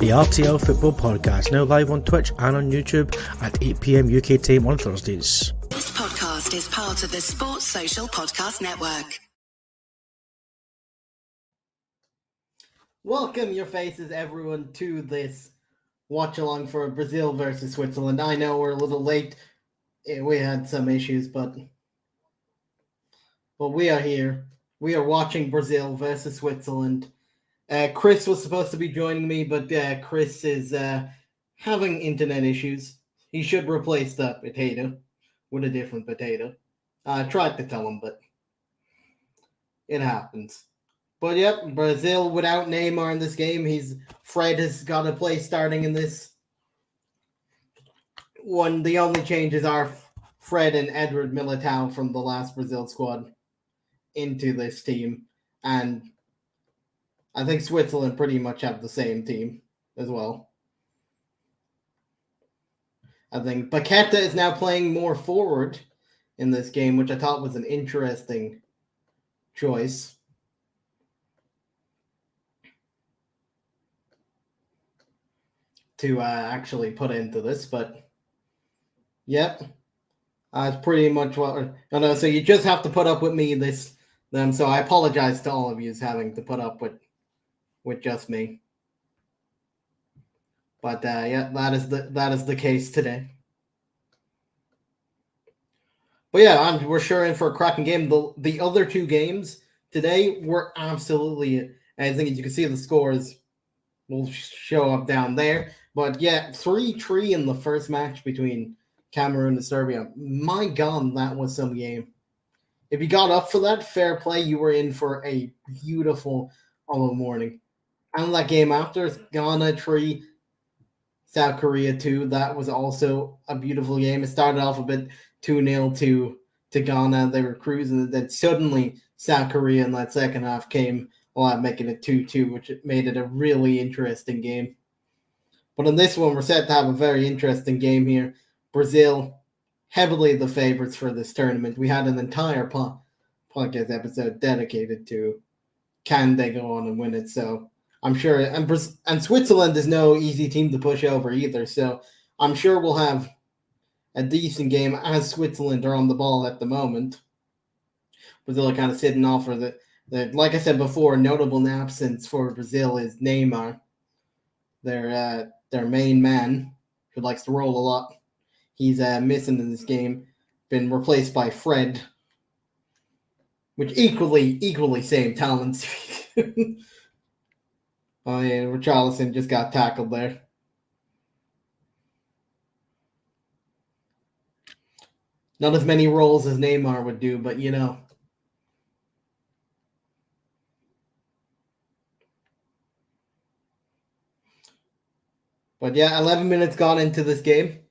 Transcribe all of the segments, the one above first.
the RTL Football Podcast, now live on Twitch and on YouTube at 8 p.m. UK time on Thursdays. This podcast is part of the Sports Social Podcast Network. Welcome your faces, everyone, to this watch along for Brazil versus Switzerland. I know we're a little late. We had some issues, but we are here. We are watching Brazil versus Switzerland. Chris was supposed to be joining me, but Chris is having internet issues. He should replace the potato with a different potato. I tried to tell him, but it happens. But yep, Brazil without Neymar in this game. Fred has got a place starting in this one. The only changes are Fred and Edward Militao from the last Brazil squad into this team. And I think Switzerland pretty much have the same team as well. I think Paqueta is now playing more forward in this game, which I thought was an interesting choice. To actually put into this, but yep, it's pretty much what. So you just have to put up with me So I apologize to all of you having to put up with just me. But yeah, that is the case today. But yeah, we're sure in for a cracking game. The other two games today were absolutely. I think as you can see, the scores will show up down there. But yeah, 3-3 in the first match between Cameroon and Serbia. My God, that was some game. If you got up for that, fair play, you were in for a beautiful morning. And that game after, Ghana 3, South Korea 2. That was also a beautiful game. It started off a bit 2-0 to Ghana. They were cruising. And then suddenly South Korea in that second half came making it 2-2, which made it a really interesting game. But in this one, we're set to have a very interesting game here. Brazil, heavily the favorites for this tournament. We had an entire podcast episode dedicated to can they go on and win it. So I'm sure, and Switzerland is no easy team to push over either. So I'm sure we'll have a decent game as Switzerland are on the ball at the moment. Brazil are kind of sitting off for the like I said before, notable absence for Brazil is Neymar, their main man, who likes to roll a lot. He's missing in this game, been replaced by Fred, which equally same talents. Oh yeah, Richarlison just got tackled there. Not as many rolls as Neymar would do, but you know. But yeah, 11 minutes gone into this game.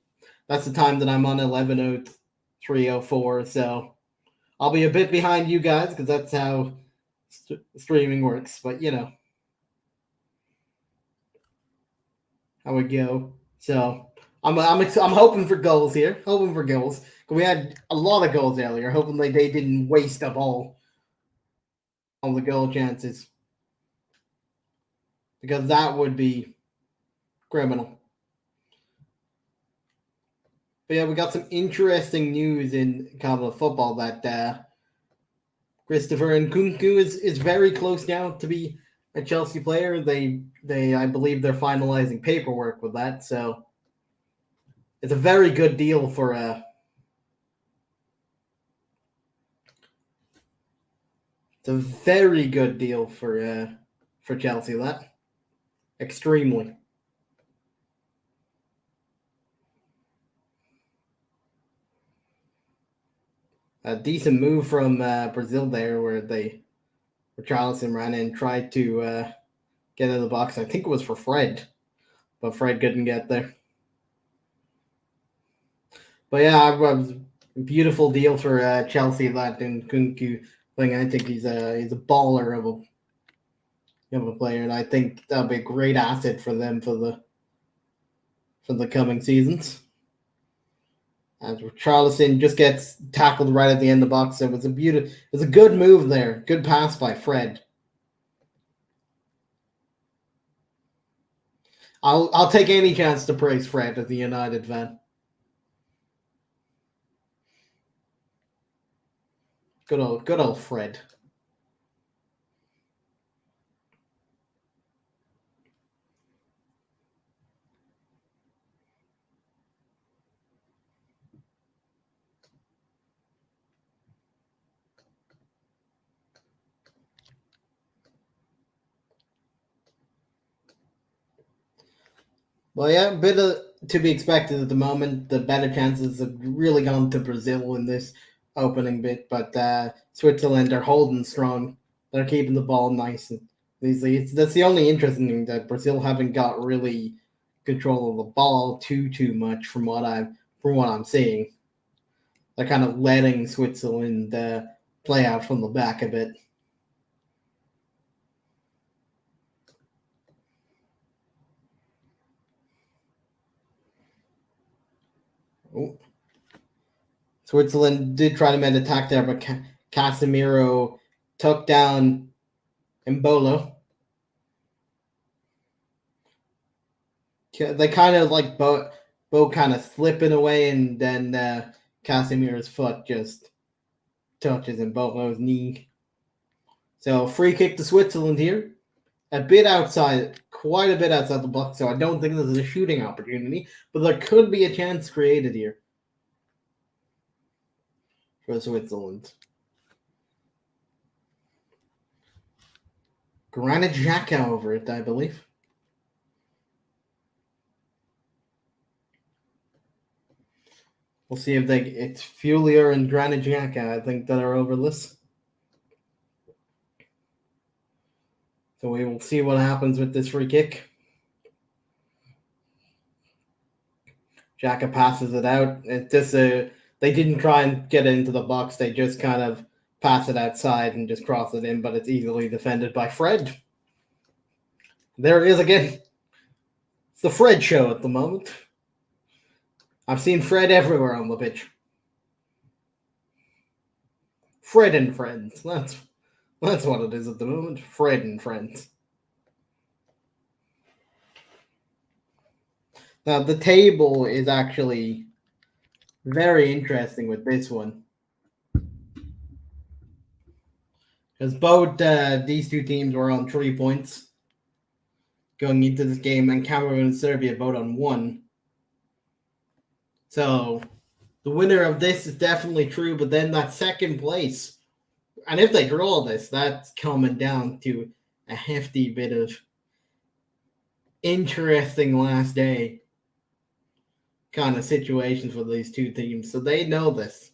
That's the time that I'm on, 11:03:04. So I'll be a bit behind you guys because that's how streaming works. But you know how we go. So I'm hoping for goals here. Hoping for goals. We had a lot of goals earlier. Hoping they didn't waste up all the goal chances, because that would be criminal. But yeah, we got some interesting news in Kabbalah football that Christopher Nkunku is very close now to be a Chelsea player. They I believe they're finalizing paperwork with that, so it's a very good deal for Chelsea. That extremely. A decent move from Brazil there, where Richarlison ran in and tried to get in the box. I think it was for Fred, but Fred couldn't get there. But yeah, it was a beautiful deal for Chelsea, that Nkunku thing. I think he's a baller of a player, and I think that'll be a great asset for them for the coming seasons. As Richarlison just gets tackled right at the end of the box. It was a good move there. Good pass by Fred. I'll take any chance to praise Fred as a United fan. Good old Fred. Well, yeah, a bit of to be expected at the moment. The better chances have really gone to Brazil in this opening bit, but Switzerland are holding strong. They're keeping the ball nice and easy. That's the only interesting thing, that Brazil haven't got really control of the ball too much from what I'm seeing. They're kind of letting Switzerland play out from the back a bit. Oh. Switzerland did try to make an attack there, but Casemiro took down Embolo. They kind of like both kind of slipping away, and then Casemiro's foot just touches Embolo's knee. So free kick to Switzerland here. A bit outside, quite a bit outside the box, so I don't think this is a shooting opportunity, but there could be a chance created here for Switzerland. Granit Xhaka over it, I believe. We'll see if it's Fulier and Granit Xhaka, I think, that are over this. So we will see what happens with this free kick. Xhaka passes it out. They didn't try and get it into the box. They just kind of pass it outside and just cross it in, but it's easily defended by Fred. There it is again. It's the Fred show at the moment. I've seen Fred everywhere on the pitch. Fred and friends. That's what it is at the moment. Fred and friends. Now, the table is actually very interesting with this one. Because both these two teams were on 3 points going into this game, and Cameroon and Serbia both on 1. So the winner of this is definitely true, but then that second place, and if they draw this, that's coming down to a hefty bit of interesting last day kind of situations for these two teams. So they know this.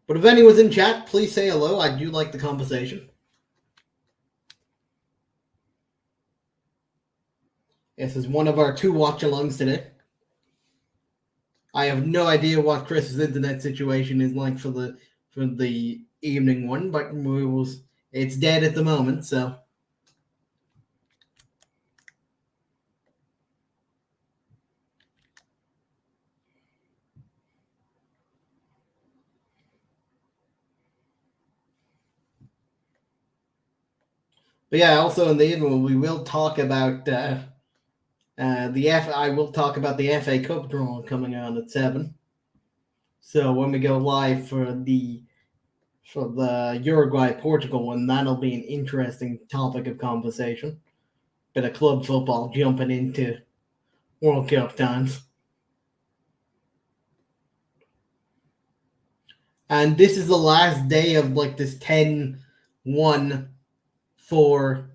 But if anyone's in chat, please say hello. I do like the conversation. This is one of our 2 watch-alongs today. I have no idea what Chris's internet situation is like for the evening one, but it's dead at the moment, so. But yeah, also in the evening we will talk about I will talk about the FA Cup draw coming on at 7. So when we go live for the Uruguay Portugal one, that'll be an interesting topic of conversation. Bit of club football jumping into World Cup times. And this is the last day of like this 10, 1, 4,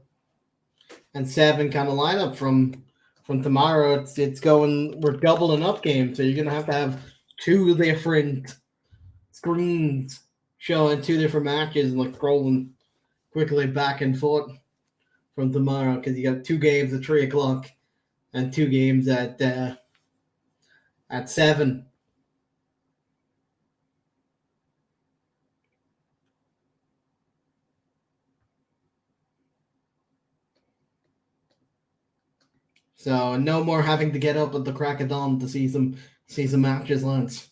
and 7 kind of lineup from tomorrow. It's going, we're doubling up games, so you're gonna have 2 different screens showing 2 different matches and like scrolling quickly back and forth from tomorrow, because you got 2 games at 3 o'clock and 2 games at 7. So no more having to get up at the crack of dawn to see some matches, lads.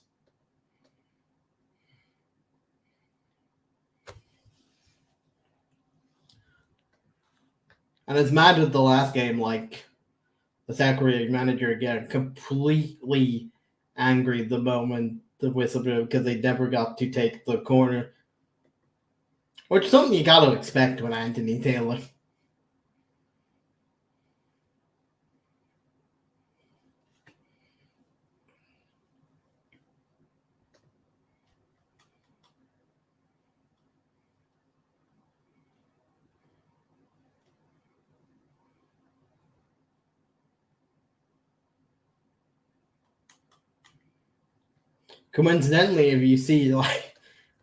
And it's mad with the last game, like the South Korean manager got completely angry the moment the whistle blew because they never got to take the corner, which is something you got to expect with Anthony Taylor. Coincidentally, if you see like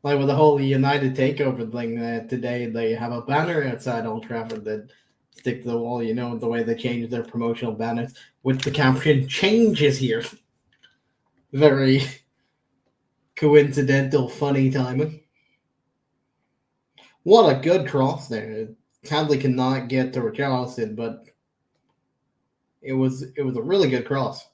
with the whole United takeover thing today, they have a banner outside Old Trafford that stick to the wall. You know the way they change their promotional banners with the caption "Changes here." Very coincidental, funny timing. What a good cross there. Sadly, cannot get to Richarlison, but it was a really good cross.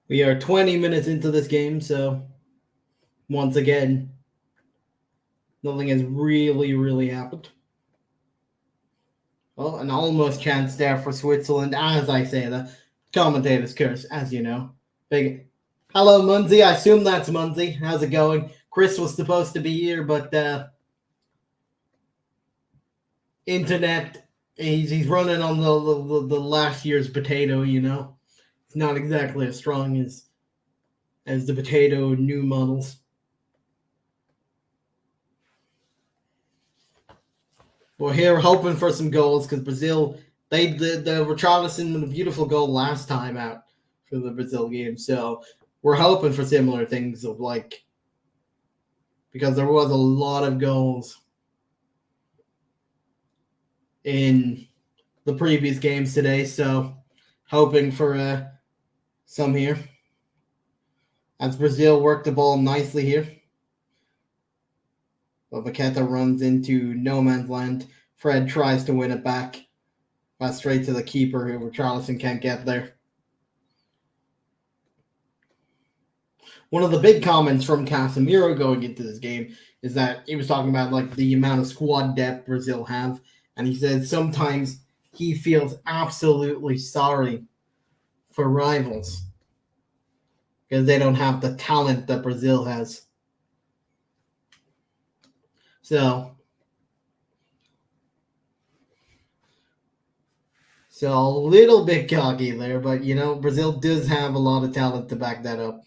We are 20 minutes into this game, so once again, nothing has really happened. Well, an almost chance there for Switzerland, as I say, the commentator's curse, as you know. Big hello, Munzie. I assume that's Munzie. How's it going? Chris was supposed to be here, but internet, he's running on the last year's potato, you know. It's not exactly as strong as the potato new models. We're here hoping for some goals because Brazil, they did the Richarlison with a beautiful goal last time out for the Brazil game. So we're hoping for similar things of like, because there was a lot of goals in the previous games today. So hoping for some here. As Brazil work the ball nicely here. But Paqueta runs into no man's land. Fred tries to win it back. Pass straight to the keeper, who Richarlison can't get there. One of the big comments from Casemiro going into this game is that he was talking about like the amount of squad depth Brazil have, and he said sometimes he feels absolutely sorry for rivals because they don't have the talent that Brazil has. So a little bit cocky there, but you know, Brazil does have a lot of talent to back that up.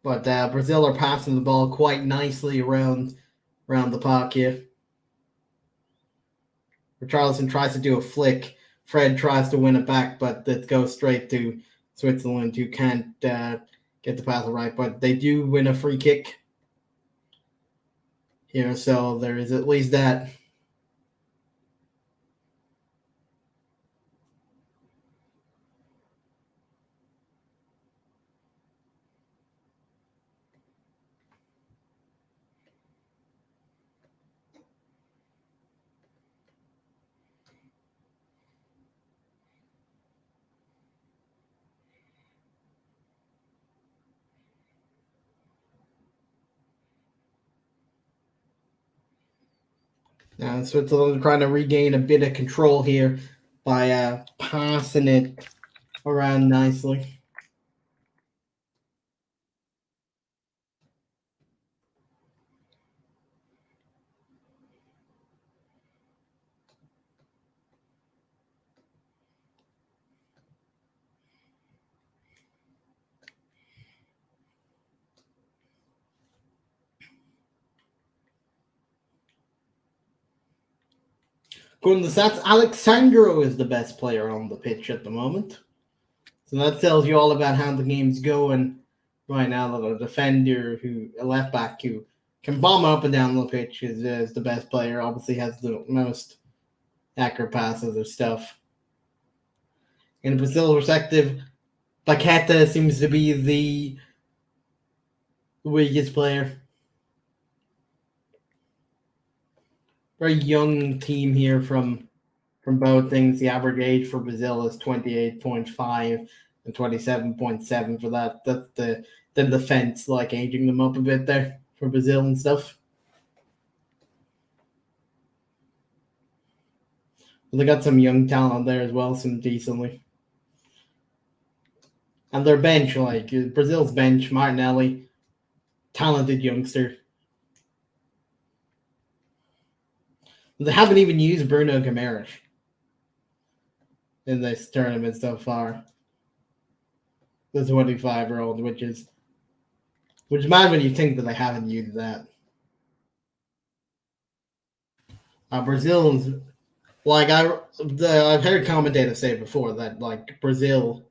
But Brazil are passing the ball quite nicely around the park here. Richarlison tries to do a flick. Fred tries to win it back, but it goes straight to Switzerland, who can't get the pass right. But they do win a free kick here, so there is at least that. Now Switzerland trying to regain a bit of control here. by passing it around nicely. According to the stats, Alexandro is the best player on the pitch at the moment. So that tells you all about how the game's going right now. That a defender a left back who can bomb up and down the pitch is the best player. Obviously has the most accurate passes or stuff. In Brazil's perspective, Paqueta seems to be the weakest player. Very young team here from both things. The average age for Brazil is 28.5 and 27.7 for that. That's the defense, like aging them up a bit there for Brazil and stuff. But they got some young talent there as well, some decently. And their bench, like Brazil's bench, Martinelli, talented youngster. They haven't even used Bruno Guimaraes in this tournament so far. The 25-year-old, which is mad when you think that they haven't used that. Brazil's like I've heard commentators say before that like Brazil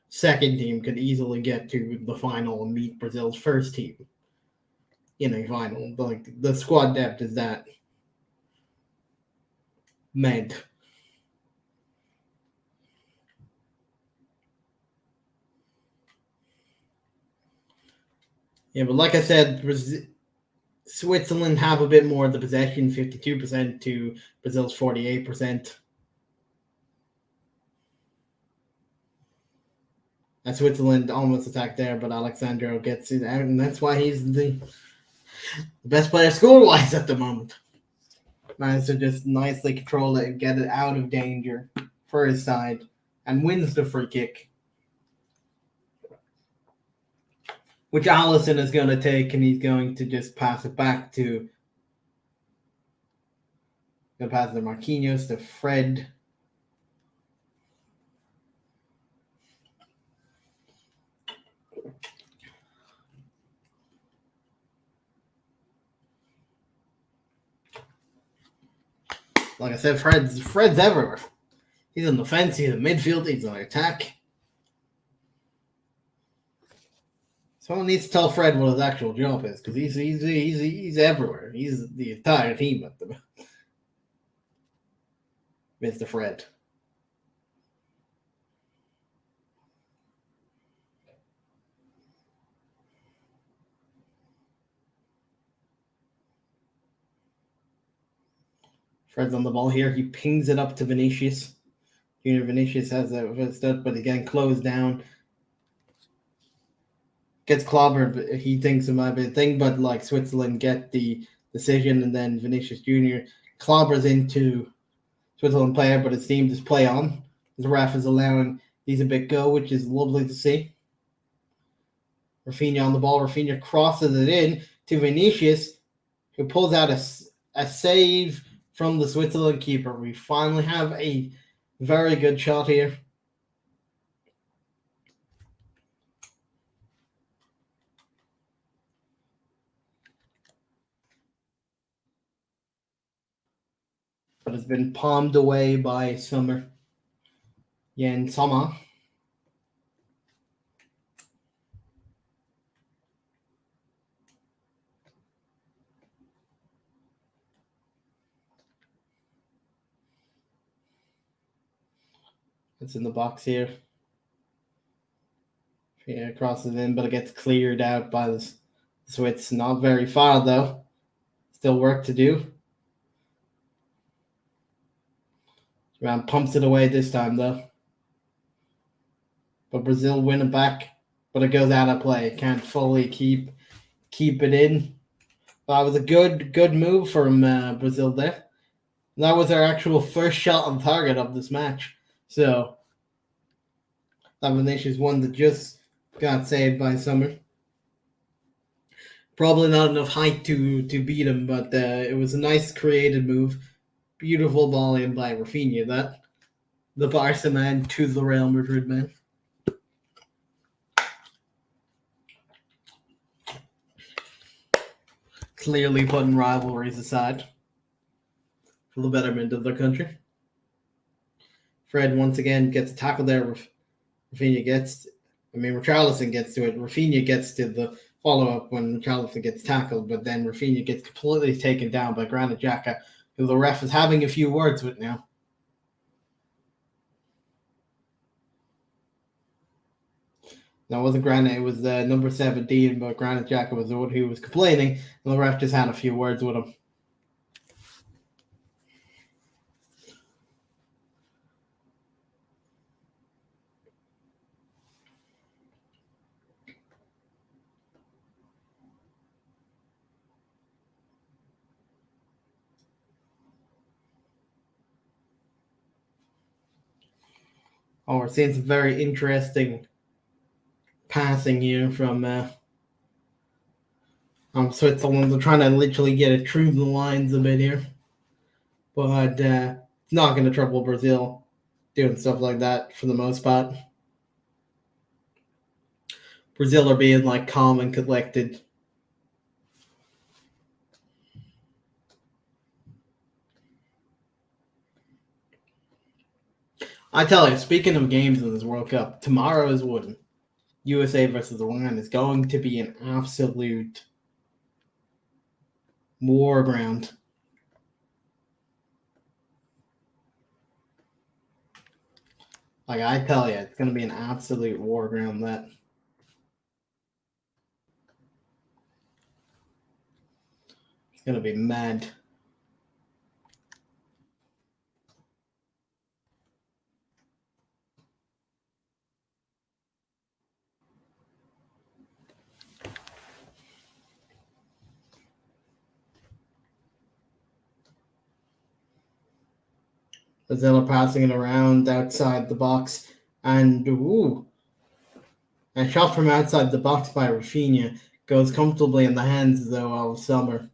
second team could easily get to the final and meet Brazil's first team in a final. Like the squad depth is that meant. Yeah, but like I said, Switzerland have a bit more of the possession, 52% to Brazil's 48%. And Switzerland almost attacked there, but Alexandro gets it out, and that's why he's the best player score-wise at the moment. Managed to just nicely control it and get it out of danger for his side, and wins the free kick, which Alisson is going to take, and he's going to just pass it back to Marquinhos, to Fred. Like I said, Fred's everywhere. He's in the defense, he's in midfield, he's on attack. Someone needs to tell Fred what his actual job is, because he's everywhere. He's the entire team at the Mr. Fred. Fred's on the ball here. He pings it up to Vinicius. Junior Vinicius has a stuff, but again closed down. Gets clobbered, but he thinks it might be a thing, but like Switzerland get the decision, and then Vinicius Jr. clobbers into Switzerland player, but it seems to play on. The ref is allowing these a bit go, which is lovely to see. Rafinha on the ball. Rafinha crosses it in to Vinicius, who pulls out a save from the Switzerland keeper. We finally have a very good shot here. But it's been palmed away by Sommer. Jan Sommer. It's in the box here. Yeah, crosses in, but it gets cleared out by the Swiss. Not very far, though. Still work to do. Round pumps it away this time, though. But Brazil win it back, but it goes out of play. Can't fully keep it in. But it was a good move from Brazil there. That was our actual first shot on target of this match. So that Vinicius one that just got saved by Summer. Probably not enough height to beat him, but it was a nice creative move. Beautiful ball in by Rafinha. That the Barca man to the Real Madrid man. Clearly putting rivalries aside for the betterment of their country. Fred once again gets a tackle there. Richarlison gets to it. Rafinha gets to the follow-up when Richarlison gets tackled, but then Rafinha gets completely taken down by Granit Xhaka, who the ref is having a few words with now. No, it wasn't Granit, it was number 17, but Granit Xhaka was the one who was complaining, and the ref just had a few words with him. Oh, we're seeing some very interesting passing here from Switzerland. They're trying to literally get it through the lines a bit here. But it's not going to trouble Brazil doing stuff like that for the most part. Brazil are being like calm and collected. I tell you, speaking of games in this World Cup, tomorrow is one. USA versus Iran is going to be an absolute war ground. Like I tell you, it's going to be an absolute war ground. That it's going to be mad. Brazil are passing it around outside the box, and a shot from outside the box by Rafinha goes comfortably in the hands though of Summer.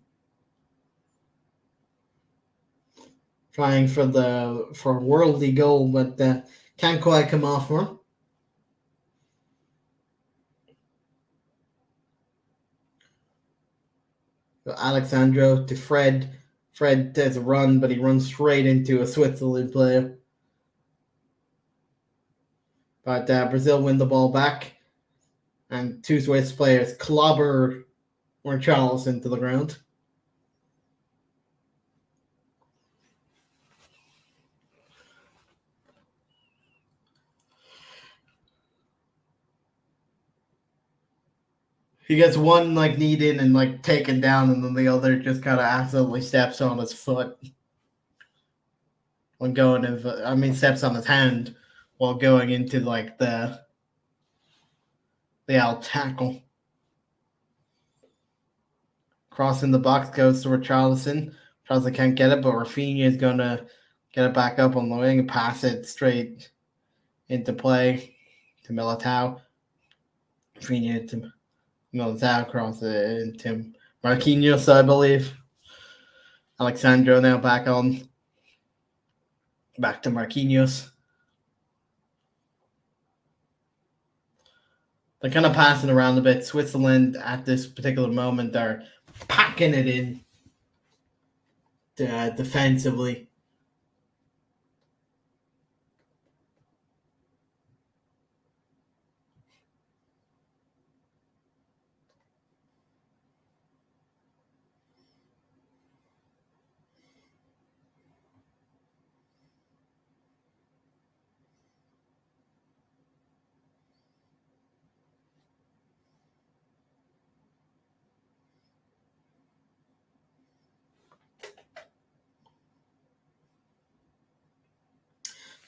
Trying for a worldly goal, but can't quite come off for him. Alex Sandro to Fred. Fred does a run, but he runs straight into a Switzerland player. But Brazil win the ball back, and two Swiss players clobber Richarlison to the ground. He gets one kneed in and taken down, and then the other just kind of accidentally steps on his foot when going in. Steps on his hand while going into the out tackle. Crossing the box goes to Richarlison. Richarlison can't get it, but Rafinha is gonna get it back up on the wing and pass it straight into play to Militao. Rafinha to Militao across it into Marquinhos, I believe. Alex Sandro now back to Marquinhos. They're kind of passing around a bit. Switzerland at this particular moment are packing it in defensively.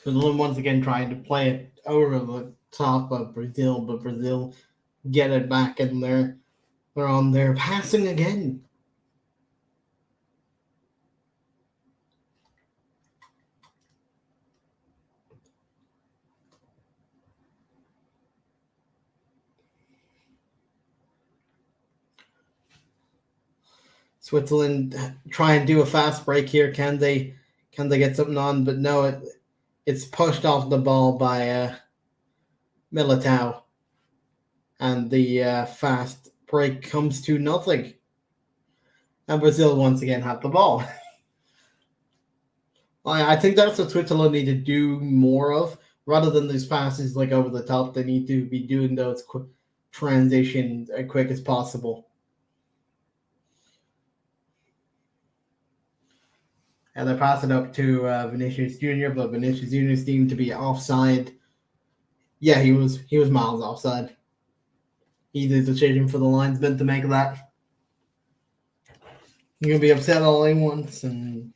Brazil once again trying to play it over the top of Brazil, but Brazil get it back, and they're on there passing again. Switzerland try and do a fast break here. Can they get something on? But no, it's pushed off the ball by Militao. And the fast break comes to nothing. And Brazil once again have the ball. I think that's what Switzerland need to do more of. Rather than these passes like over the top, they need to be doing those quick transitions as quick as possible. And they're passing up to Vinicius Jr., but Vinicius Jr. seemed to be offside. Yeah, he was miles offside. Easy decision for the linesman to make that. You're gonna be upset all he wants, and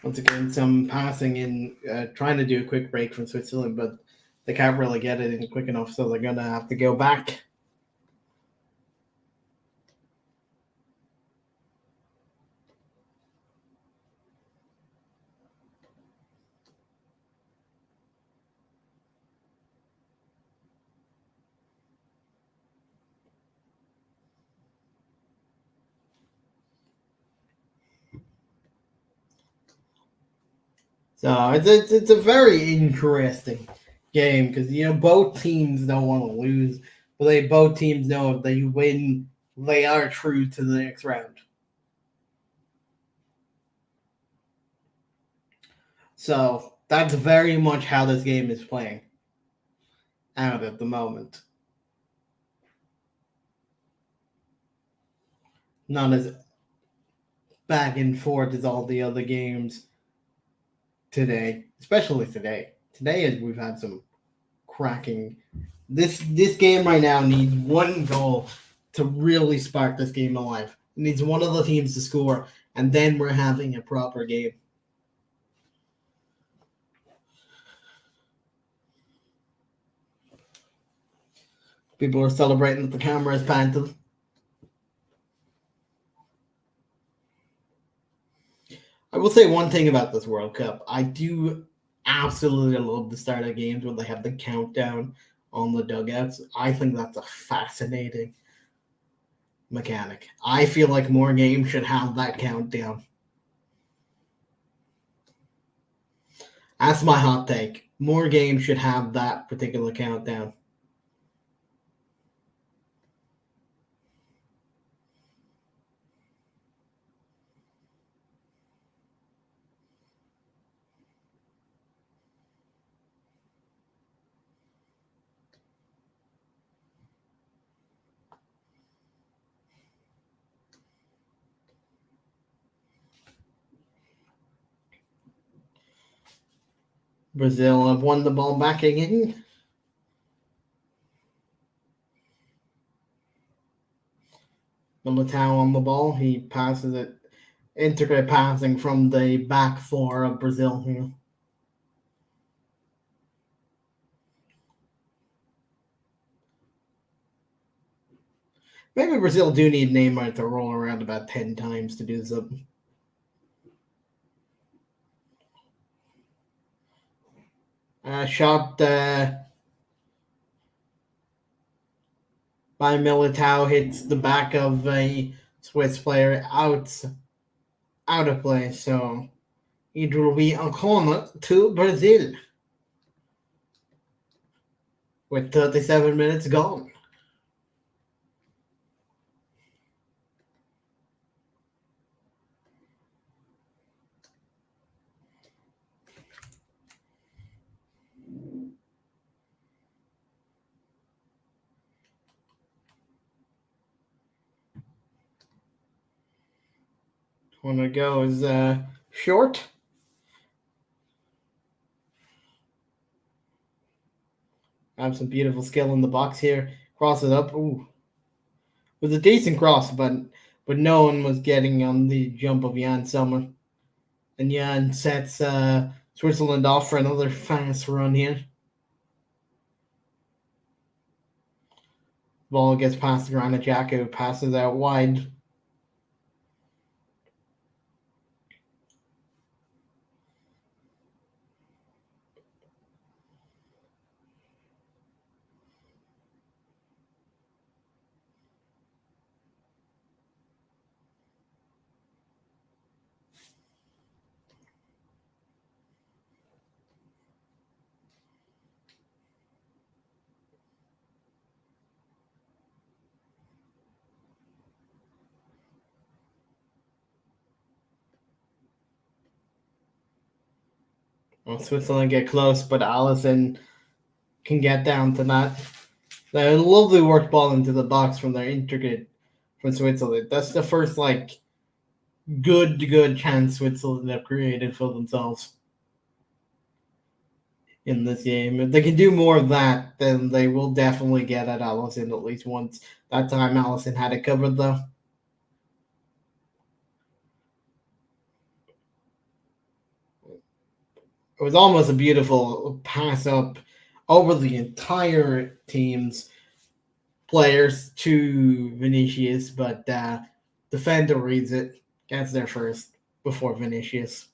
once again, some passing in, trying to do a quick break from Switzerland, but they can't really get it in quick enough, so they're going to have to go back. So it's a very interesting game because both teams don't want to lose, but both teams know if they win, they are true to the next round. So that's very much how this game is playing out at the moment. Not as back and forth as all the other games today, especially today. Today, we've had some cracking. This game right now needs one goal to really spark this game alive. It needs one of the teams to score, and then we're having a proper game. People are celebrating that the camera is panted. I will say one thing about this World Cup. I do absolutely love the start of games when they have the countdown on the dugouts. I think that's a fascinating mechanic. I feel like more games should have that countdown. That's my hot take. More games should have that particular countdown. Brazil have won the ball back again. Militao on the ball. He passes it. Integrate passing from the back four of Brazil here. Maybe Brazil do need Neymar to roll around about 10 times to do something. Shot by Militao hits the back of a Swiss player out of play. So it will be a corner to Brazil with 37 minutes gone. Corner goes short. Have some beautiful skill in the box here. Cross it up. Ooh. It was a decent cross, but no one was getting on the jump of Jan Sommer. And Jan sets Switzerland off for another fast run here. Ball gets past Granit Xhaka, who passes out wide. Well, Switzerland get close, but Allison can get down to that. A lovely work ball into the box from their intricate from Switzerland. That's the first good chance Switzerland have created for themselves in this game. If they can do more of that, then they will definitely get at Allison at least once. That time Allison had it covered though. It was almost a beautiful pass up over the entire team's players to Vinicius, but defender reads it, gets there first before Vinicius.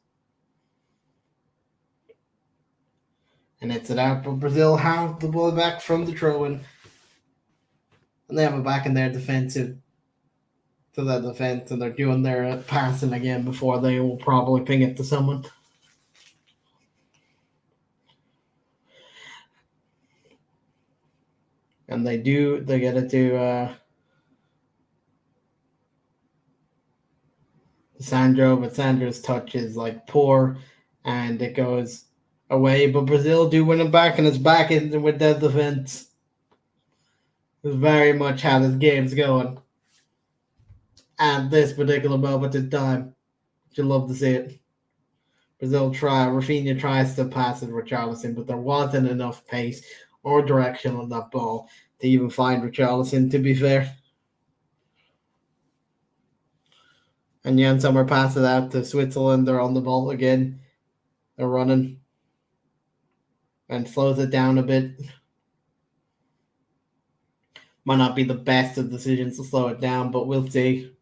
And it's it out, but Brazil have the ball back from the throw-in. And they have it back in their defensive to the defense, and they're doing their passing again before they will probably ping it to someone. And they get it to Sandro, but Sandro's touch is poor, and it goes away. But Brazil do win it back, and it's back in with their defense. It's very much how this game's going at this particular moment in time. You love to see it. Brazil Rafinha tries to pass it with Richarlison, but there wasn't enough pace or direction on that ball to even find Richarlison, to be fair. And Jan Sommer passes out to Switzerland. They're on the ball again. They're running. And slows it down a bit. Might not be the best of decisions to slow it down, but we'll see.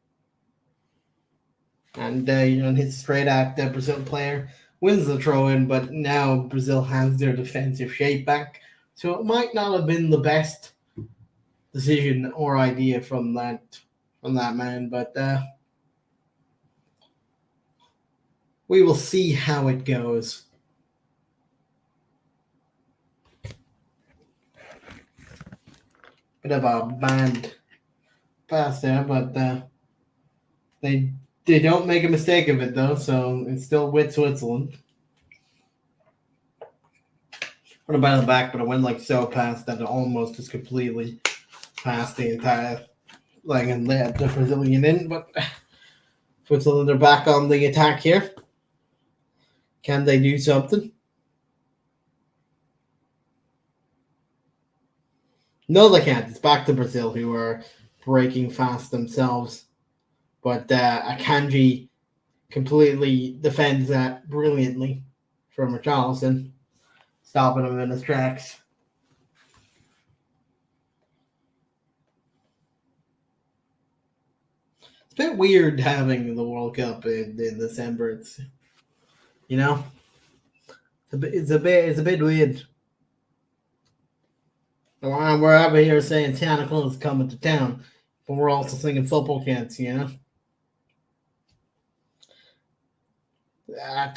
And hits straight at the Brazil player. Wins the throw-in, but now Brazil has their defensive shape back. So it might not have been the best decision or idea from that man, but we will see how it goes. Bit of a bad pass there, but they don't make a mistake of it though, so it's still with Switzerland. What about the back, but it went so past that it almost just completely passed the entire and let the Brazilian in, but Switzerland are back on the attack here. Can they do something? No, they can't. It's back to Brazil, who are breaking fast themselves. But Akanji completely defends that brilliantly from Richarlison, stopping him in his tracks. It's a bit weird having the World Cup in December. It's it's a bit weird. We're over here saying Santa Claus is coming to town, but we're also singing football cats, to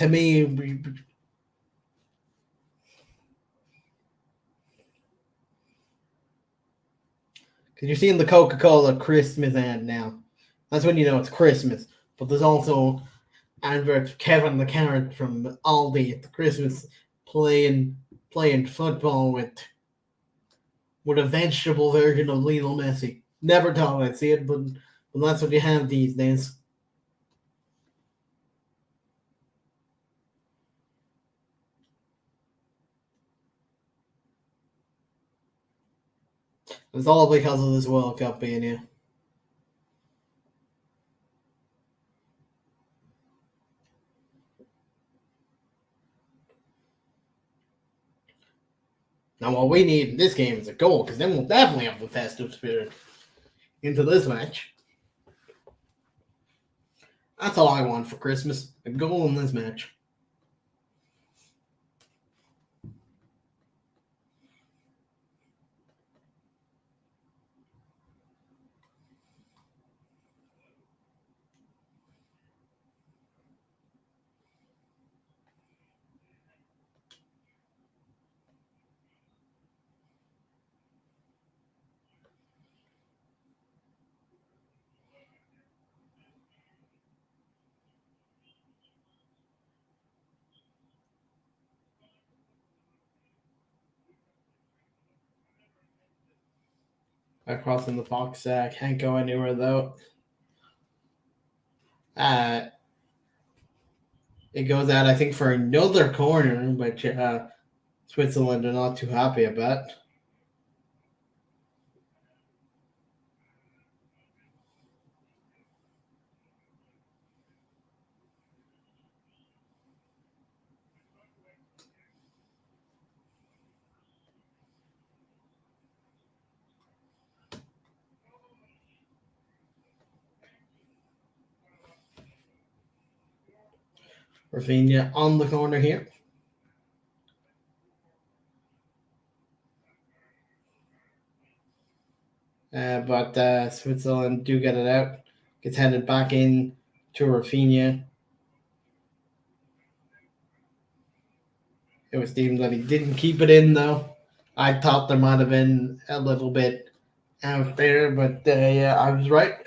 me, because you're seeing the Coca-Cola Christmas ad now. That's when you know it's Christmas. But there's also adverts Kevin the Carrot from Aldi at the Christmas playing football with a vegetable version of Lionel Messi. Never thought I'd see it, but that's what you have these days. It's all because of this World Cup being here. Now, what we need in this game is a goal, because then we'll definitely have the festive spirit into this match. That's all I want for Christmas. A goal in this match. Crossing the box, can't go anywhere though. It goes out, I think, for another corner, which Switzerland are not too happy about. Rafinha on the corner here. But Switzerland do get it out. Gets headed back in to Rafinha. It was deemed that he didn't keep it in, though. I thought there might have been a little bit out there, but yeah, I was right.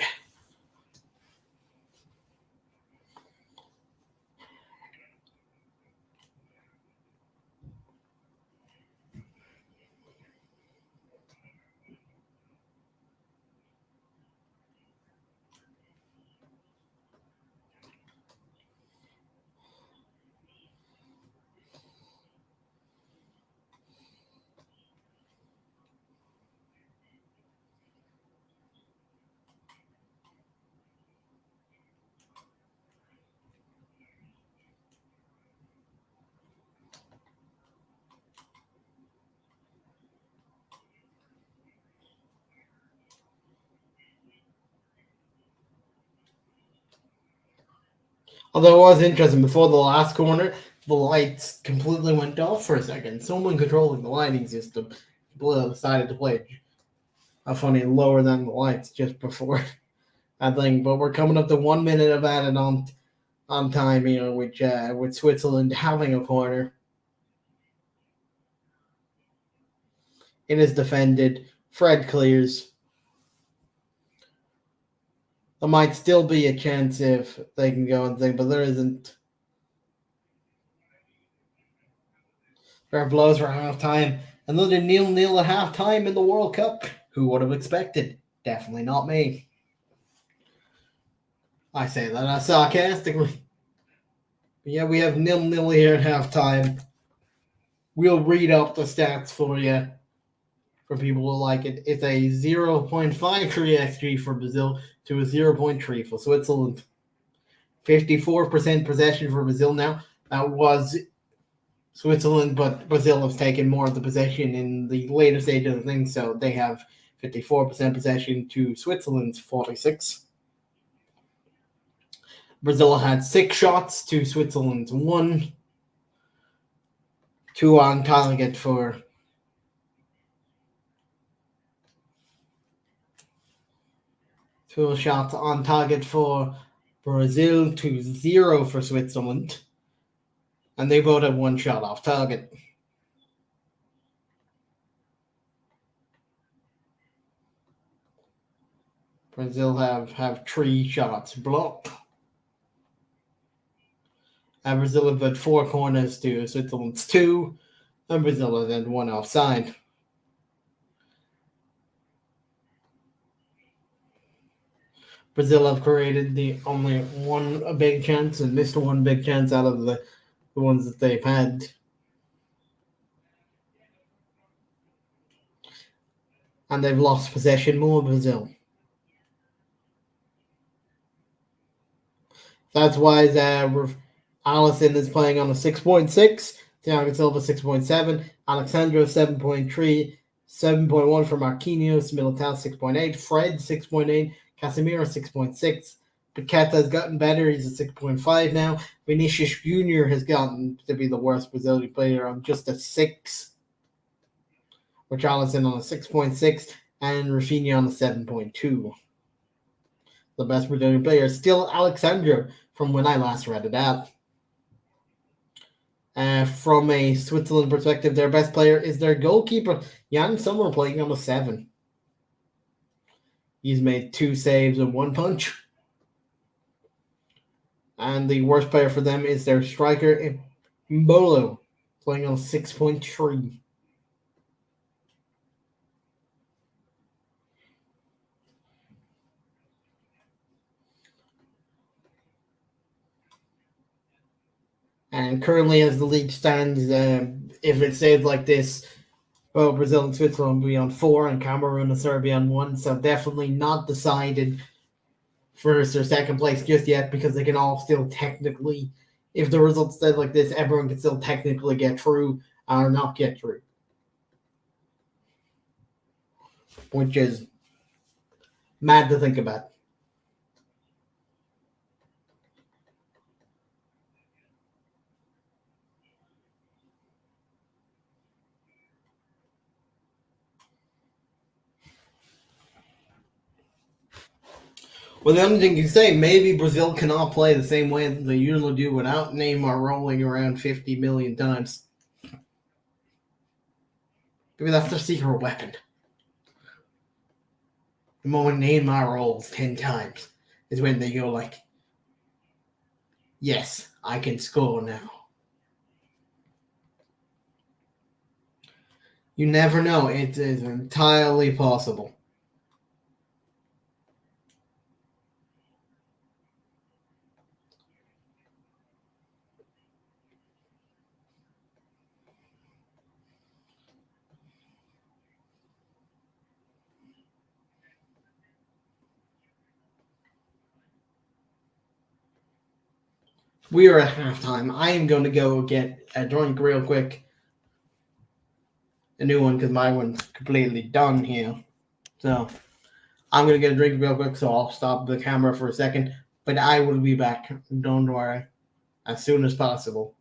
Although it was interesting, before the last corner, the lights completely went off for a second. Someone controlling the lighting system decided to play funny lower than the lights just before, I think. But we're coming up to 1 minute of added on time here, with Switzerland having a corner. It is defended. Fred clears. There might still be a chance if they can go and think, but there isn't. There are blows for halftime. Another 0-0 at halftime in the World Cup. Who would have expected? Definitely not me. I say that sarcastically. But yeah, we have 0-0 here at halftime. We'll read up the stats for you. For people who like it, it's a 0.53 XG for Brazil to a 0.3 for Switzerland. 54% possession for Brazil now. That was Switzerland, but Brazil has taken more of the possession in the later stage of the thing, so they have 54% possession to Switzerland's 46. Brazil had 6 shots to Switzerland's 1. 2 on target for Two shots on target for Brazil to 0 for Switzerland. And they both have 1 shot off target. Brazil have 3 shots blocked. And Brazil have had 4 corners to Switzerland's 2. And Brazil has had 1 offside. Brazil have created the only 1 big chance and missed 1 big chance out of the ones that they've had. And they've lost possession more, Brazil. That's why Alisson is playing on a 6.6. Thiago Silva 6.7, Alexandro 7.3, 7.1 for Marquinhos, Militao 6.8, Fred 6.8, Casemiro 6.6. Paqueta has gotten better. He's at 6.5 now. Vinicius Jr. has gotten to be the worst Brazilian player on just a 6. Richarlison on a 6.6 and Rafinha on a 7.2. The best Brazilian player is still Alexandro from when I last read it out. From a Switzerland perspective, their best player is their goalkeeper, Jan Sommer, playing on a 7. He's made 2 saves and 1 punch. And the worst player for them is their striker, Mbolo, playing on 6.3. And currently, as the league stands, if it stays like this, well, Brazil and Switzerland will be on 4, and Cameroon and Serbia on 1. So definitely not decided first or second place just yet, because they can all still technically, if the results stay like this, everyone can still technically get through or not get through, which is mad to think about. Well, the only thing you can say, maybe Brazil cannot play the same way that they usually do without Neymar rolling around 50 million times. Maybe that's their secret weapon. The moment Neymar rolls 10 times is when they go like, yes, I can score now. You never know. It is entirely possible. We are at halftime. I am going to go get a drink real quick. A new one, because my one's completely done here. So I'm going to get a drink real quick, so I'll stop the camera for a second. But I will be back. Don't worry. As soon as possible.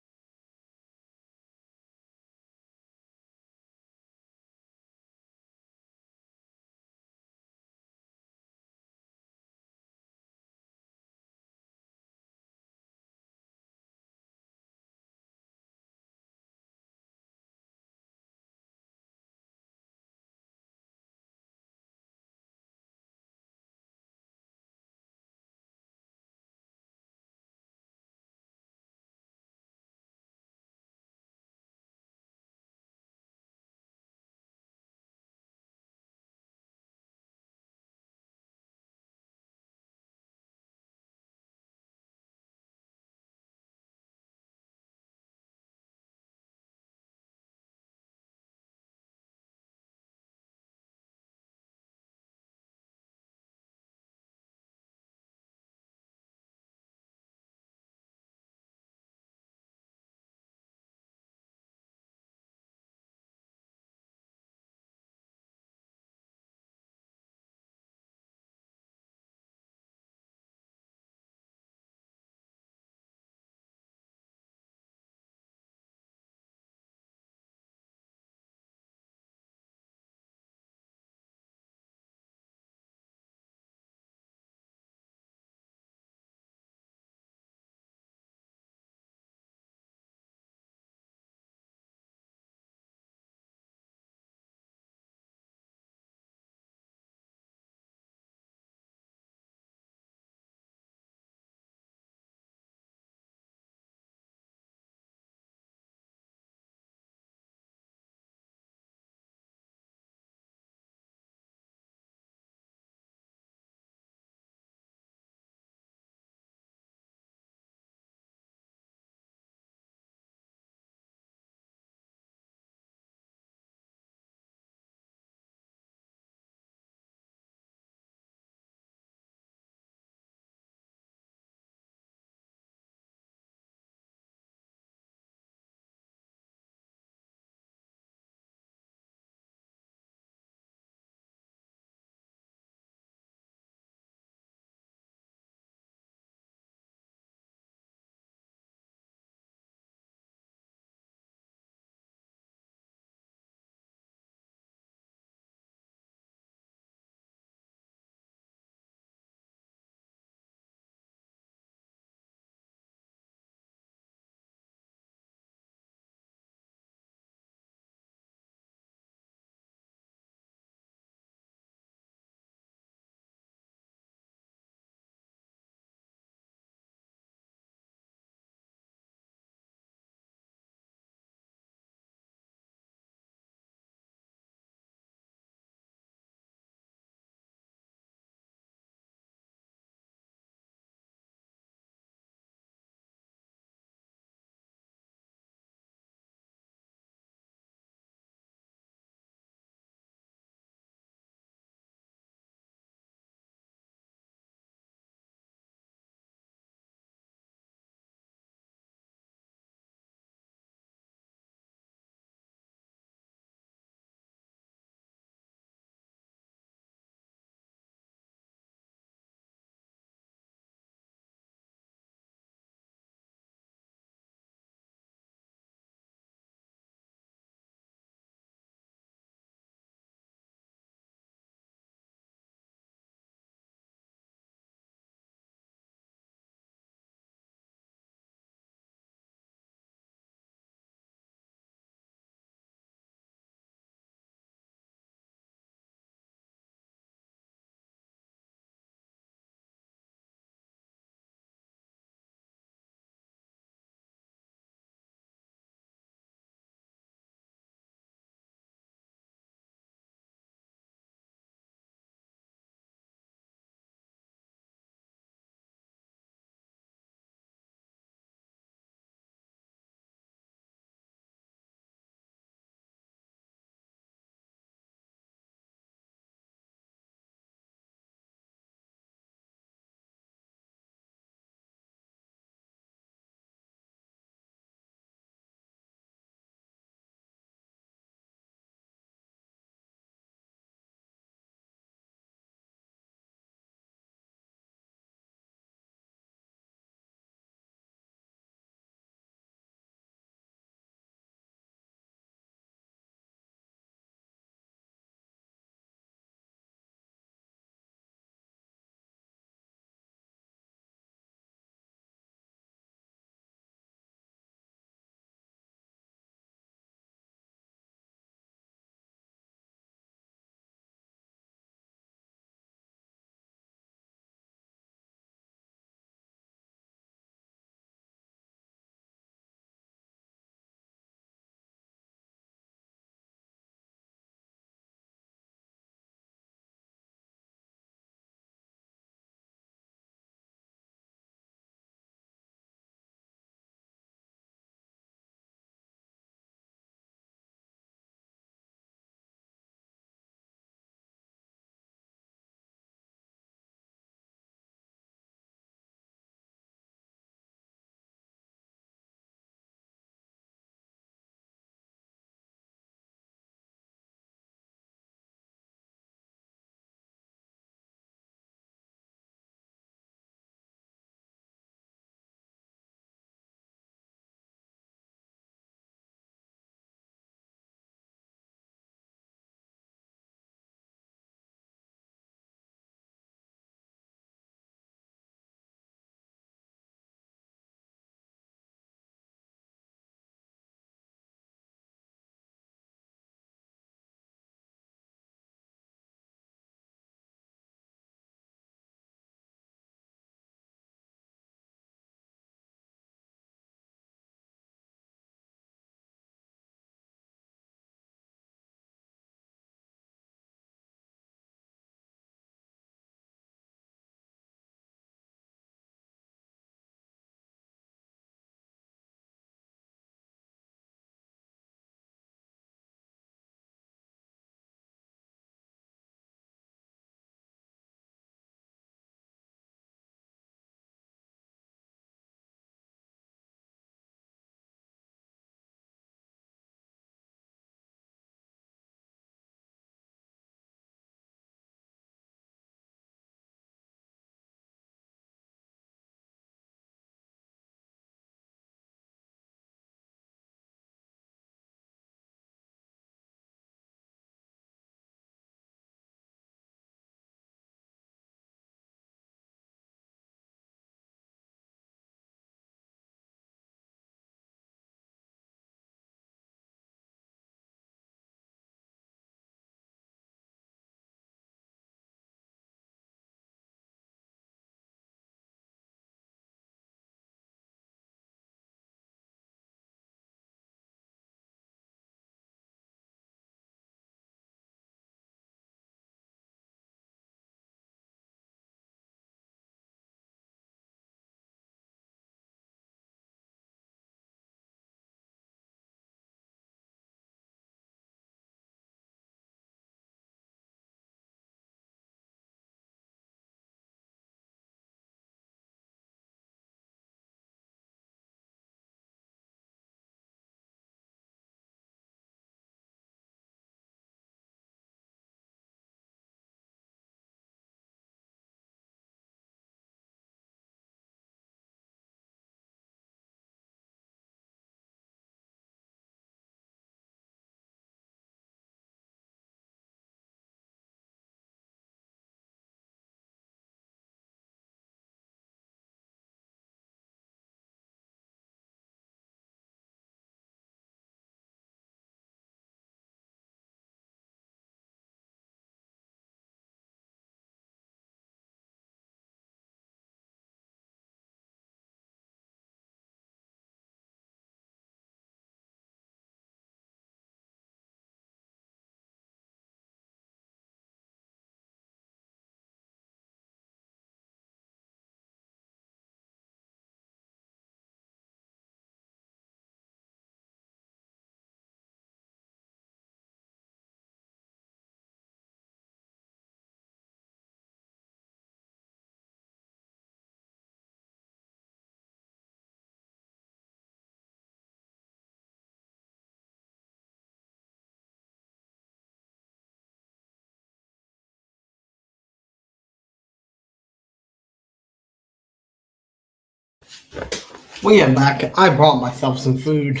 We get back. I brought myself some food.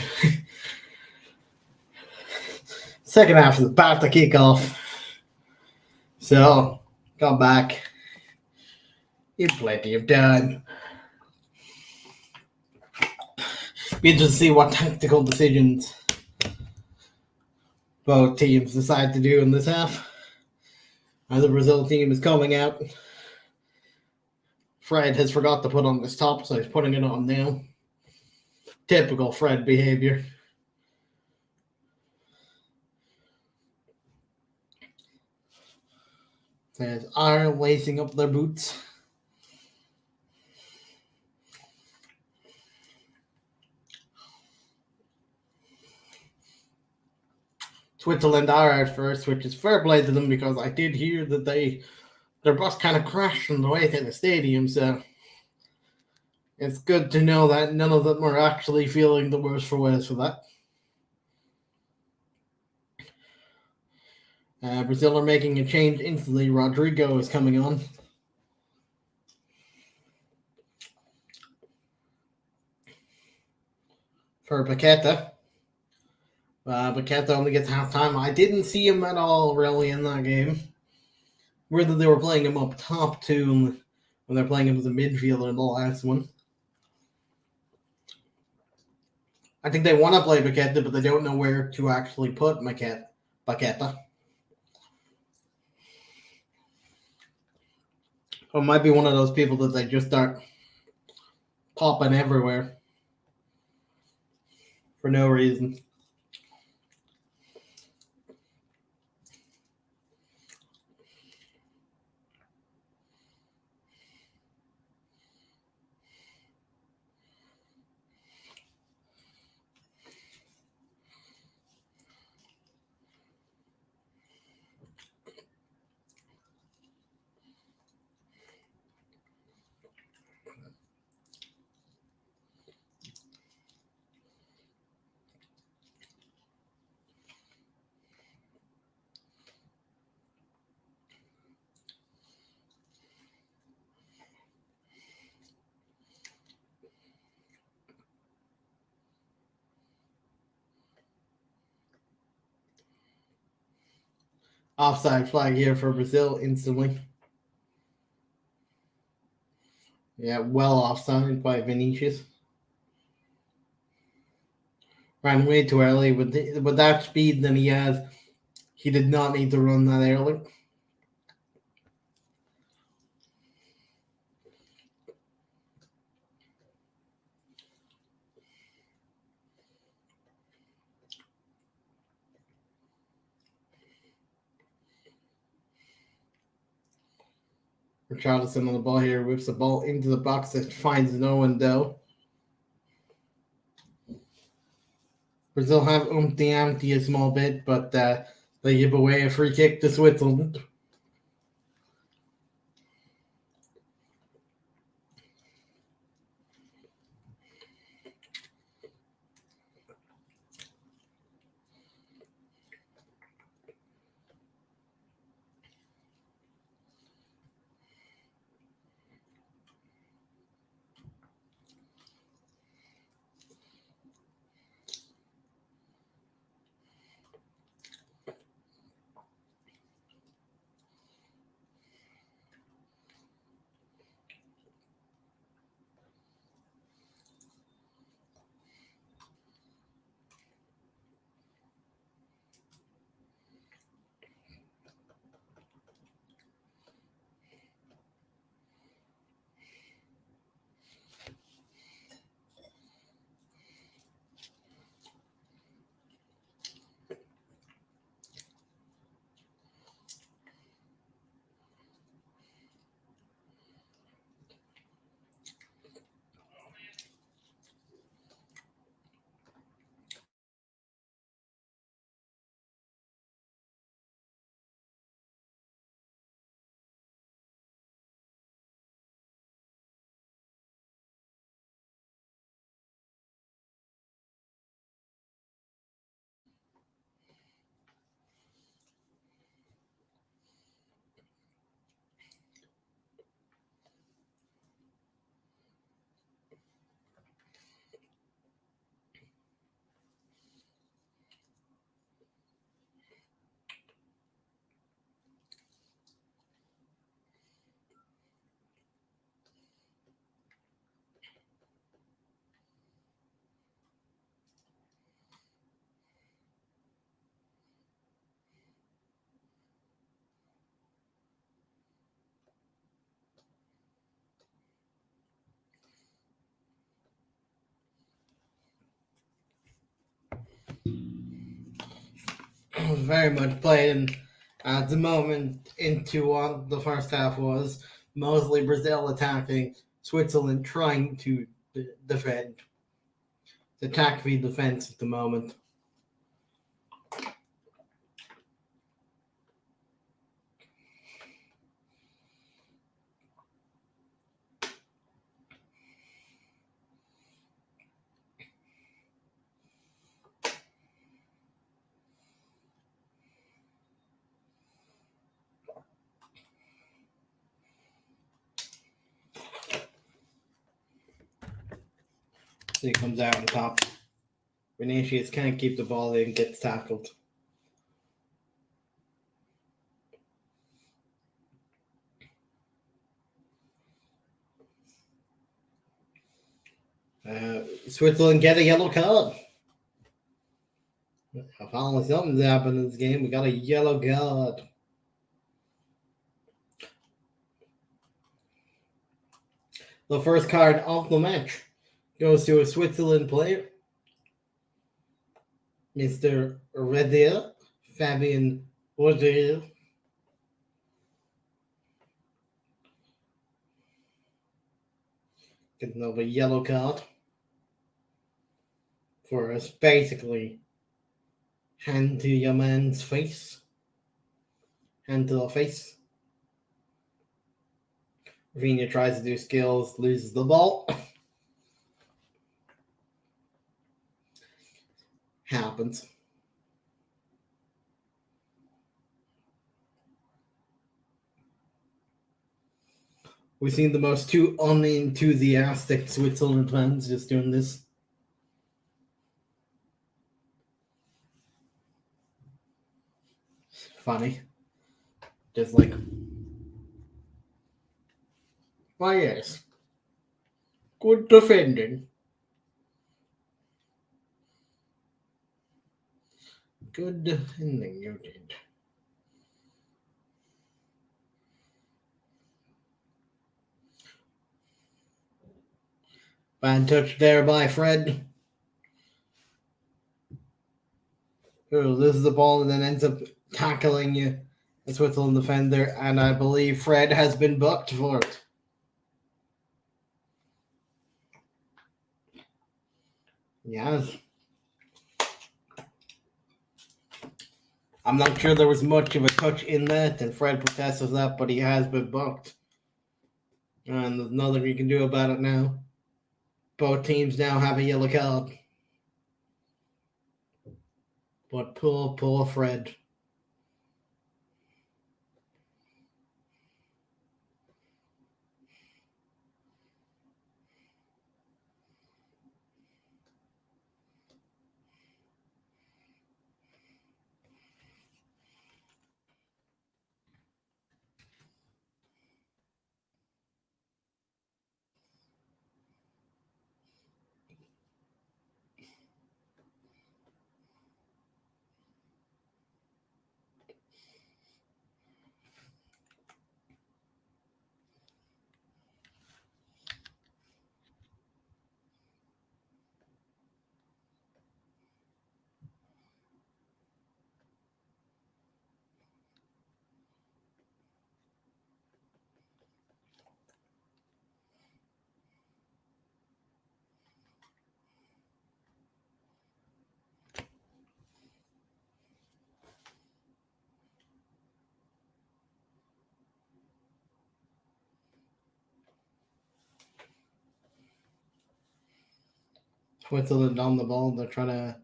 Second half is about to kick off. So, got back. You plenty of time. Be interested to see what tactical decisions both teams decide to do in this half. As the Brazil team is coming out. Fred has forgot to put on his top, so he's putting it on now. Typical Fred behavior. There's Ireland lacing up their boots. Switzerland are out first, which is fair play to them because I did hear that their bus kind of crashed on the way to the stadium, so it's good to know that none of them are actually feeling the worse for wear for that. Brazil are making a change instantly. Rodrigo is coming on. For Paqueta. Paqueta only gets halftime. I didn't see him at all really in that game. Whether they were playing him up top too when they're playing him as a midfielder in the last one. I think they want to play Paqueta, but they don't know where to actually put Paqueta. Or it might be one of those people that they just start popping everywhere for no reason. Offside flag here for Brazil instantly. Yeah, well offside by Vinicius. Ran way too early with that speed that he has. He did not need to run that early. Richarlison on the ball here, whips the ball into the box that finds no one though. Brazil have the empty a small bit, but they give away a free kick to Switzerland. Very much playing at the moment into what the first half was. Mostly Brazil attacking, Switzerland trying to defend. Attack v defense at the moment. He comes out on top. Vinicius can't keep the ball in, gets tackled. Switzerland get a yellow card. Finally, something's happened in this game. We got a yellow card. The first card of the match goes to a Switzerland player, Mr. Redier, Fabian Redier. Getting another yellow card for us, basically hand to your man's face. Hand to the face. Rafinha tries to do skills, loses the ball. Happens. We've seen the most two unenthusiastic Switzerland fans just doing this. Funny. Just like, why yes. Good defending. Good defending you did. Bad touch there by Fred. Who loses the ball and then ends up tackling the Switzerland defender, and I believe Fred has been booked for it. Yes. I'm not sure there was much of a touch in that, and Fred protests that, but he has been booked. And there's nothing you can do about it now. Both teams now have a yellow card. But poor Fred. Switzerland on the ball. They're trying to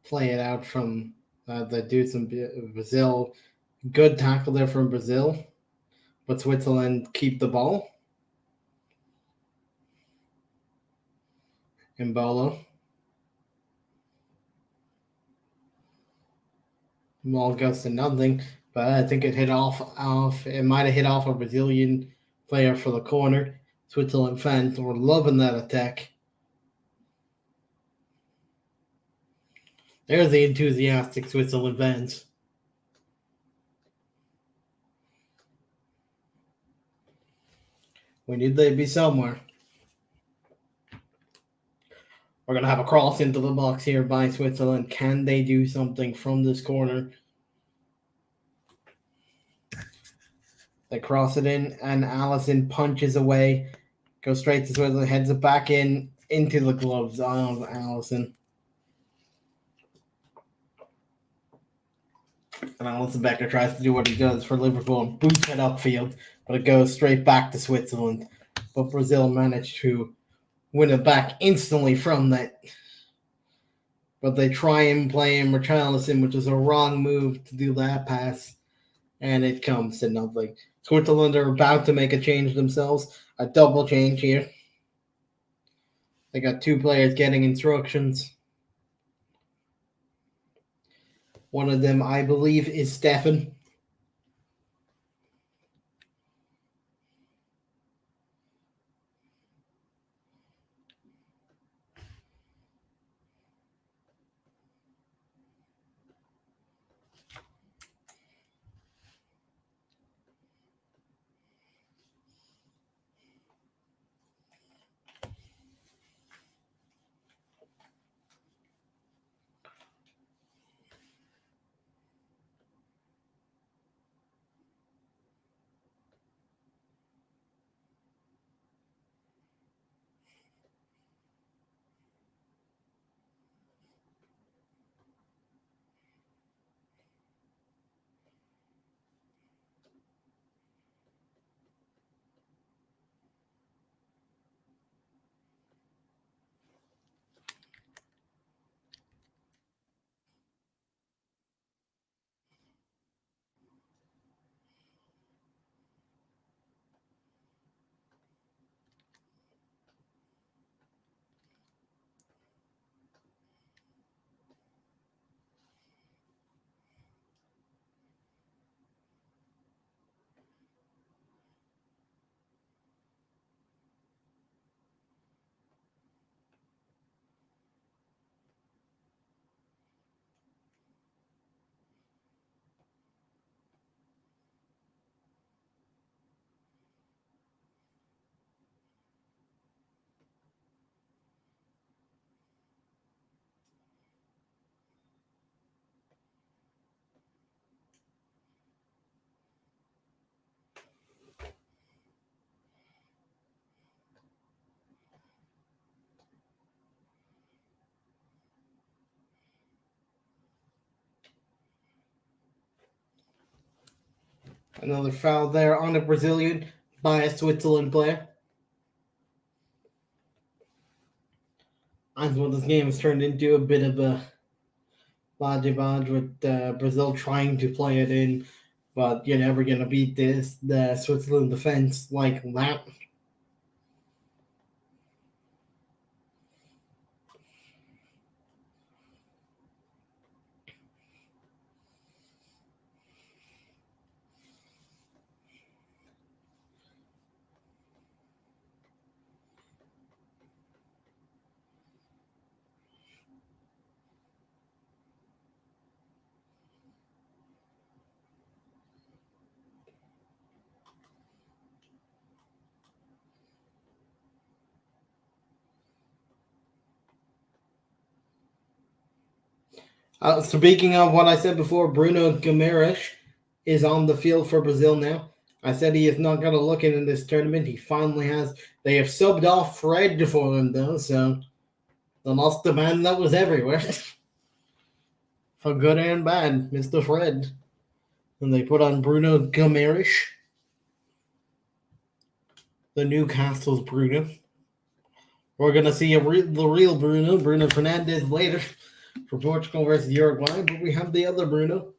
play it out from the dudes in Brazil. Good tackle there from Brazil. But Switzerland keep the ball. Embolo. Ball goes to nothing, but I think it hit off. It might have hit off a Brazilian player for the corner. Switzerland fans were loving that attack. There's the enthusiastic Switzerland fans. We knew they'd be somewhere. We're We're going to have a cross into the box here by Switzerland. Can they do something from this corner? They cross it in, and Allison punches away. Goes straight to Switzerland, heads it back into the gloves of Allison. And Alison Becker tries to do what he does for Liverpool and boots it upfield, but it goes straight back to Switzerland. But Brazil managed to win it back instantly from that. But they try and play in Richarlison, which is a wrong move to do that pass, and it comes to nothing. Switzerland are about to make a change themselves, a double change here. They got two players getting instructions. One of them, I believe, is Stefan. Another foul there on a Brazilian by a Switzerland player. And what this game has turned into a bit of a badge with Brazil trying to play it in, but you're never going to beat the Switzerland defense like that. Speaking of what I said before, Bruno Guimaraes is on the field for Brazil now. I said he is not going to look in this tournament. He finally has. They have subbed off Fred for him, though, so they lost the man that was everywhere. For good and bad, Mr. Fred. And they put on Bruno Guimaraes, the Newcastle's Bruno. We're going to see the real Bruno Fernandes later for Portugal versus Uruguay, but we have the other Bruno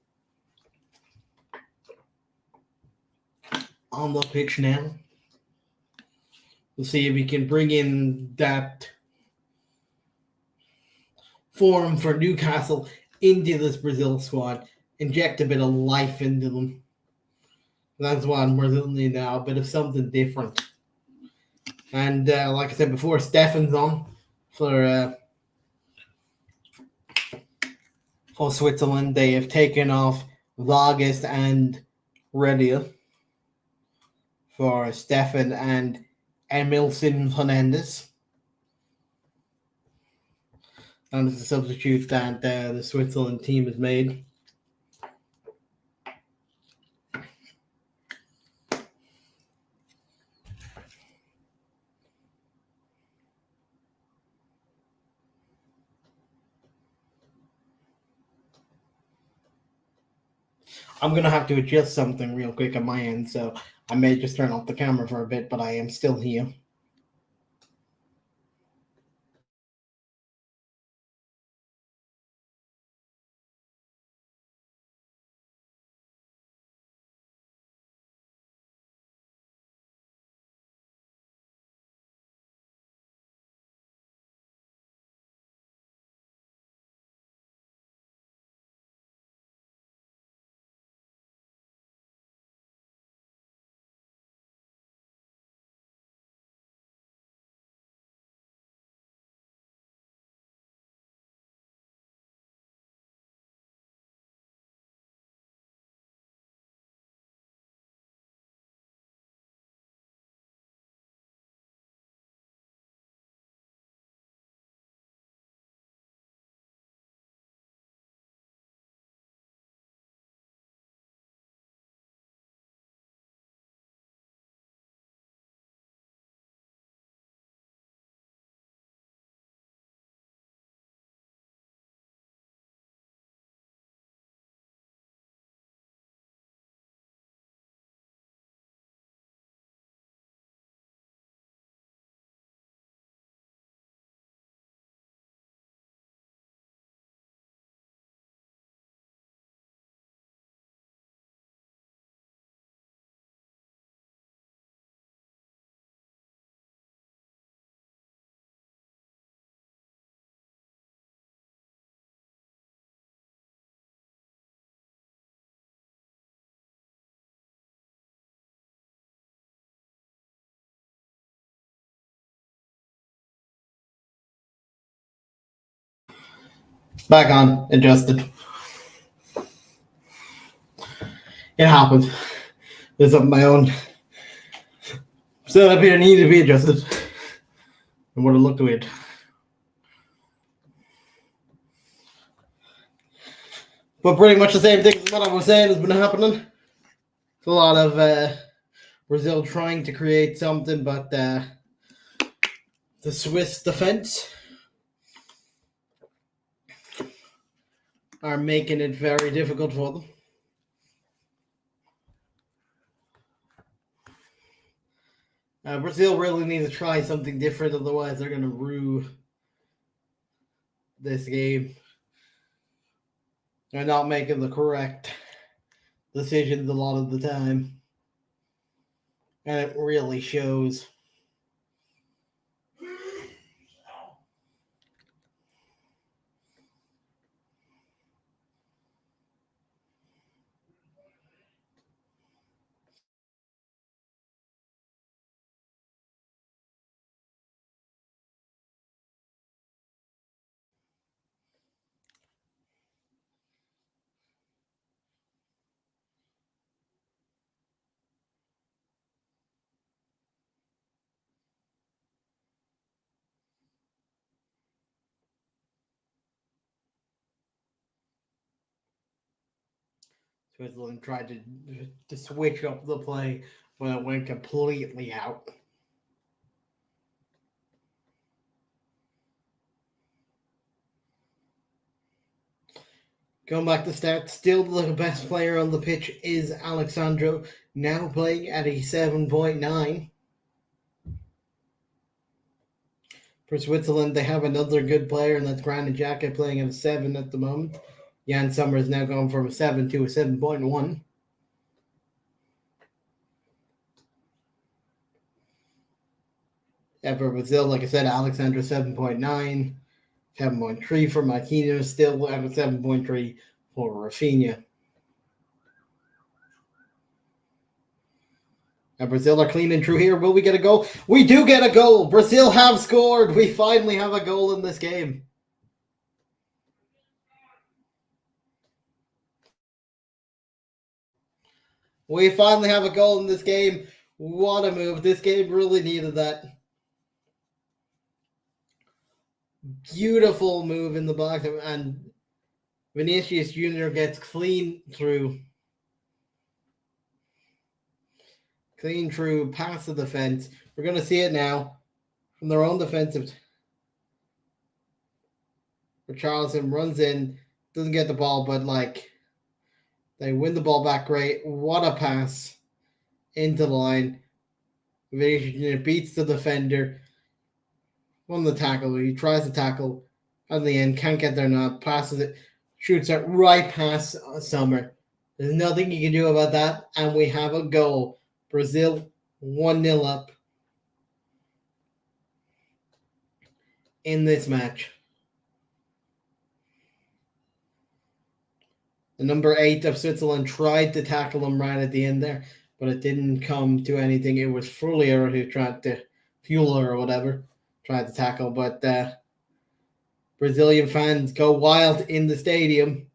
on the pitch now. We'll see if we can bring in that form for Newcastle into this Brazil squad, inject a bit of life into them. That's what Brazil need now, a bit of something different. And like I said before, Stefan's on for Switzerland. They have taken off Vargas and Redia for Stefan and Emilson Fernandes. And it's a substitute that the Switzerland team has made. I'm going to have to adjust something real quick on my end, so I may just turn off the camera for a bit, but I am still here. Back on, adjusted. It happened. It's of my own. So up here needed to be adjusted. And would have looked weird. But pretty much the same thing as what I was saying has been happening. It's a lot of Brazil trying to create something, but the Swiss defense are making it very difficult for them. Brazil really needs to try something different, otherwise they're going to rue this game. They're not making the correct decisions a lot of the time. And it really shows. Switzerland tried to switch up the play, but it went completely out. Going back to stats, still the best player on the pitch is Alexandro, now playing at a 7.9. For Switzerland, they have another good player, and that's Granit Xhaka playing at a 7 at the moment. Jan Sommer is now going from a 7 to a 7.1. And for Brazil, like I said, Alexandro 7.9, 7.3 for Marquinhos, still at a 7.3 for Rafinha. And Brazil are clean and true here. Will we get a goal? We do get a goal. Brazil have scored. We finally have a goal in this game. We finally have a goal in this game. What a move. This game really needed that. Beautiful move in the box, and Vinicius Jr. gets clean through past the defense. We're going to see it now from their own defensive. Richarlison runs in, doesn't get the ball, but they win the ball back. Great. What a pass into the line. Vinicius beats the defender. Won the tackle. He tries to tackle at the end, can't get there now. Passes it, shoots it right past Sommer. There's nothing you can do about that, and we have a goal. Brazil 1-0 up in this match. The number 8 of Switzerland tried to tackle him right at the end there, but it didn't come to anything. It was Frullier who tried to Fuller or whatever, tried to tackle, but Brazilian fans go wild in the stadium.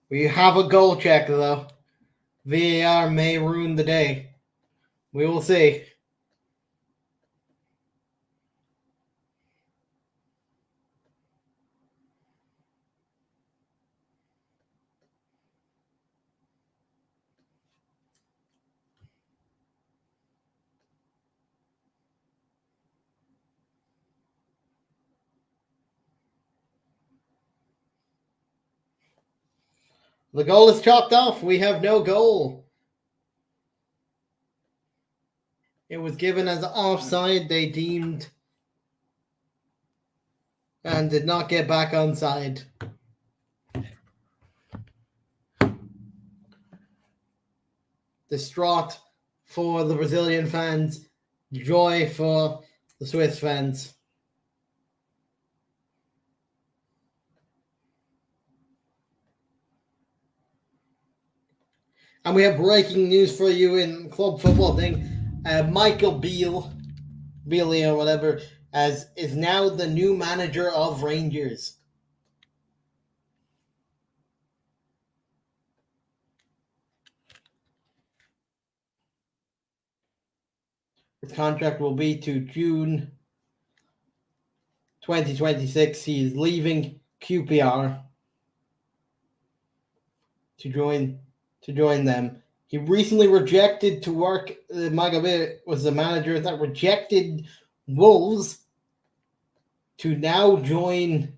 We have a goal check, though. VAR may ruin the day. We will see. The goal is chopped off. We have no goal. It was given as offside, they deemed, and did not get back onside. Distraught for the Brazilian fans, joy for the Swiss fans. And we have breaking news for you in club football thing. Michael Beale or whatever, is now the new manager of Rangers. His contract will be to June 2026. He is leaving QPR to join them. He recently rejected to work. Michael Beale was the manager that rejected Wolves to now join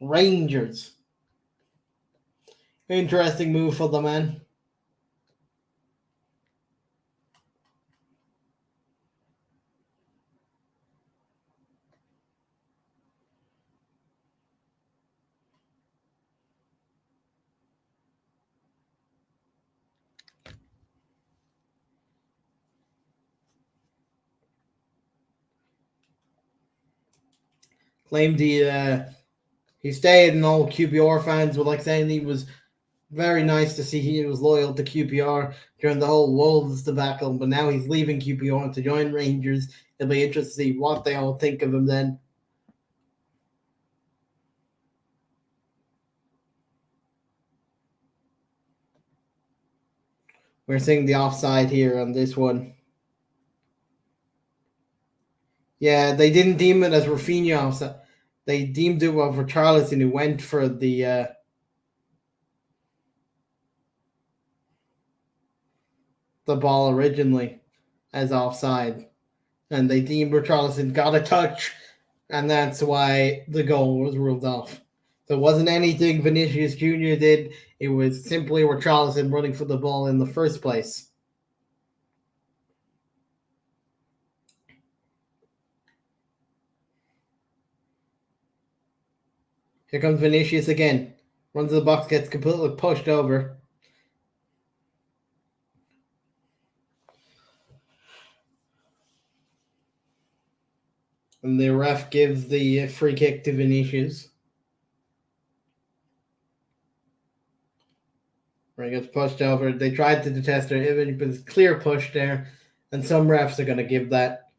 Rangers. Interesting move for the man. Claimed he stayed, and all QPR fans were saying he was very nice to see he was loyal to QPR during the whole Wolves debacle, but now he's leaving QPR to join Rangers. It'll be interesting to see what they all think of him then. We're seeing the offside here on this one. Yeah, they didn't deem it as Rafinha offside. They deemed it of Richarlison, who went for the ball originally as offside. And they deemed Richarlison got a touch, and that's why the goal was ruled off. So it wasn't anything Vinicius Jr. did. It was simply Richarlison running for the ball in the first place. Here comes Vinicius again. Runs to the box, gets completely pushed over. And the ref gives the free kick to Vinicius. Where he gets pushed over. They tried to detest it, but it's clear push there. And some refs are going to give that.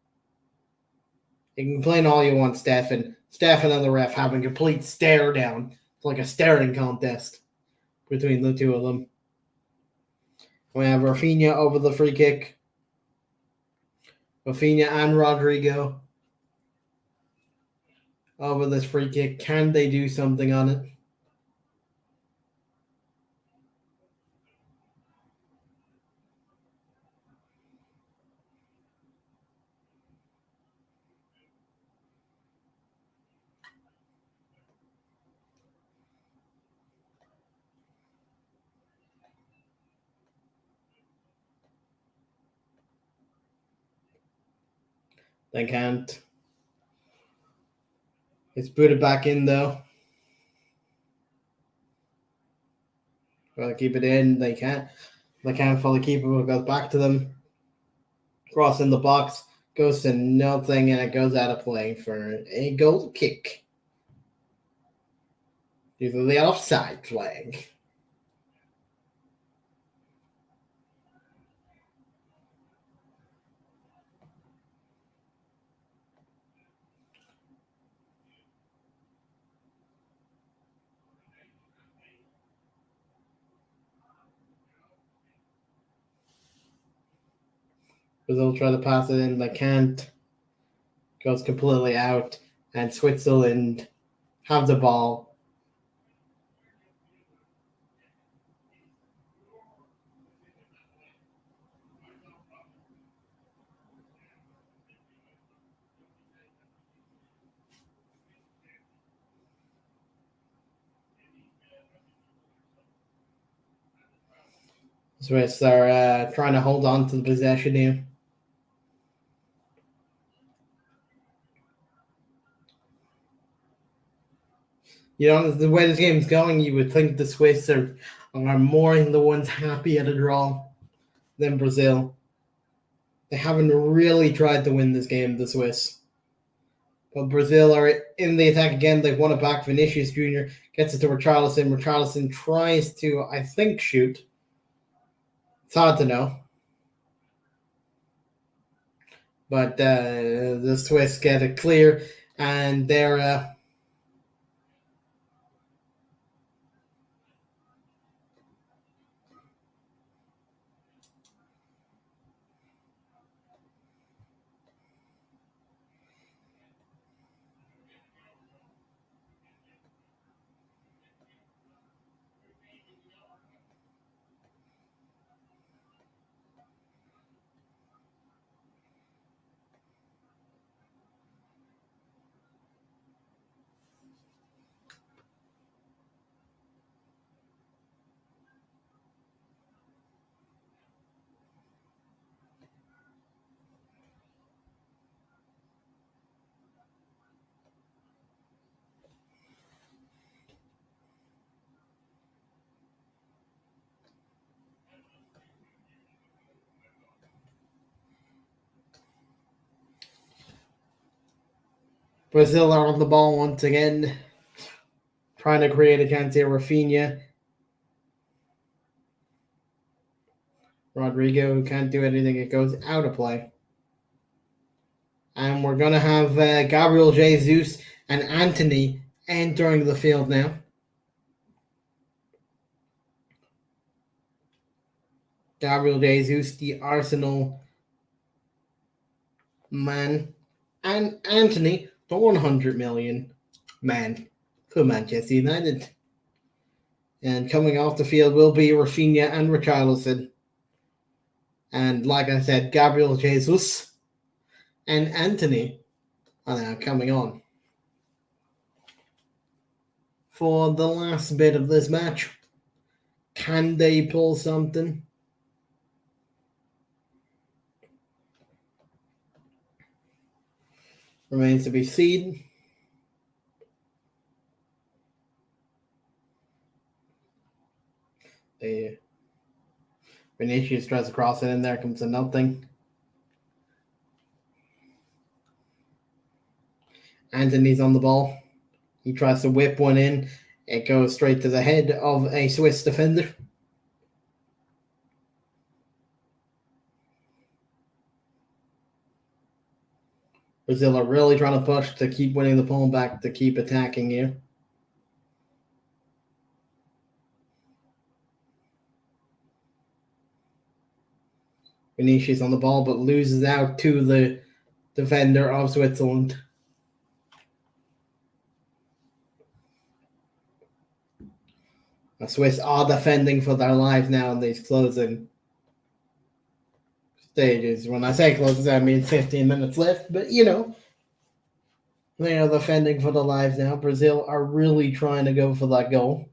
You can complain all you want, Stefan. Stefan and the ref having a complete stare down. It's like a staring contest between the two of them. We have Rafinha over the free kick. Rafinha and Rodrigo over this free kick. Can they do something on it? They can't. It's booted back in though. Try to keep it in. They can't. They can't fully keep it. It goes back to them. Cross in the box. Goes to nothing and it goes out of play for a goal kick. Due to the offside flag. Brazil try to pass it in. They can't. Goes completely out. And Switzerland have the ball. Swiss are trying to hold on to the possession here. You know, the way this game's going, you would think the Swiss are more the ones happy at a draw than Brazil. They haven't really tried to win this game, the Swiss. But Brazil are in the attack again. They've won it back. Vinicius Jr. gets it to Richarlison. Richarlison tries to, I think, shoot. It's hard to know. But the Swiss get it clear, and they're Brazil are on the ball once again, trying to create a chance here. Rafinha. Rodrigo, who can't do anything. It goes out of play. And we're going to have Gabriel Jesus and Anthony entering the field now. Gabriel Jesus, the Arsenal man, and Anthony, the 100 million man for Manchester United. And coming off the field will be Rafinha and Richarlison. And like I said, Gabriel Jesus and Anthony are now coming on for the last bit of this match. Can they pull something? Remains to be seen. Vinicius tries to cross it in there, comes to nothing. Anthony's on the ball. He tries to whip one in. It goes straight to the head of a Swiss defender. Brazil are really trying to push to keep winning the ball back, to keep attacking here. Vinicius on the ball, but loses out to the defender of Switzerland. The Swiss are defending for their lives now in these closing stages. When I say closing, I mean 15 minutes left, but they are defending for their lives now. Brazil are really trying to go for that goal.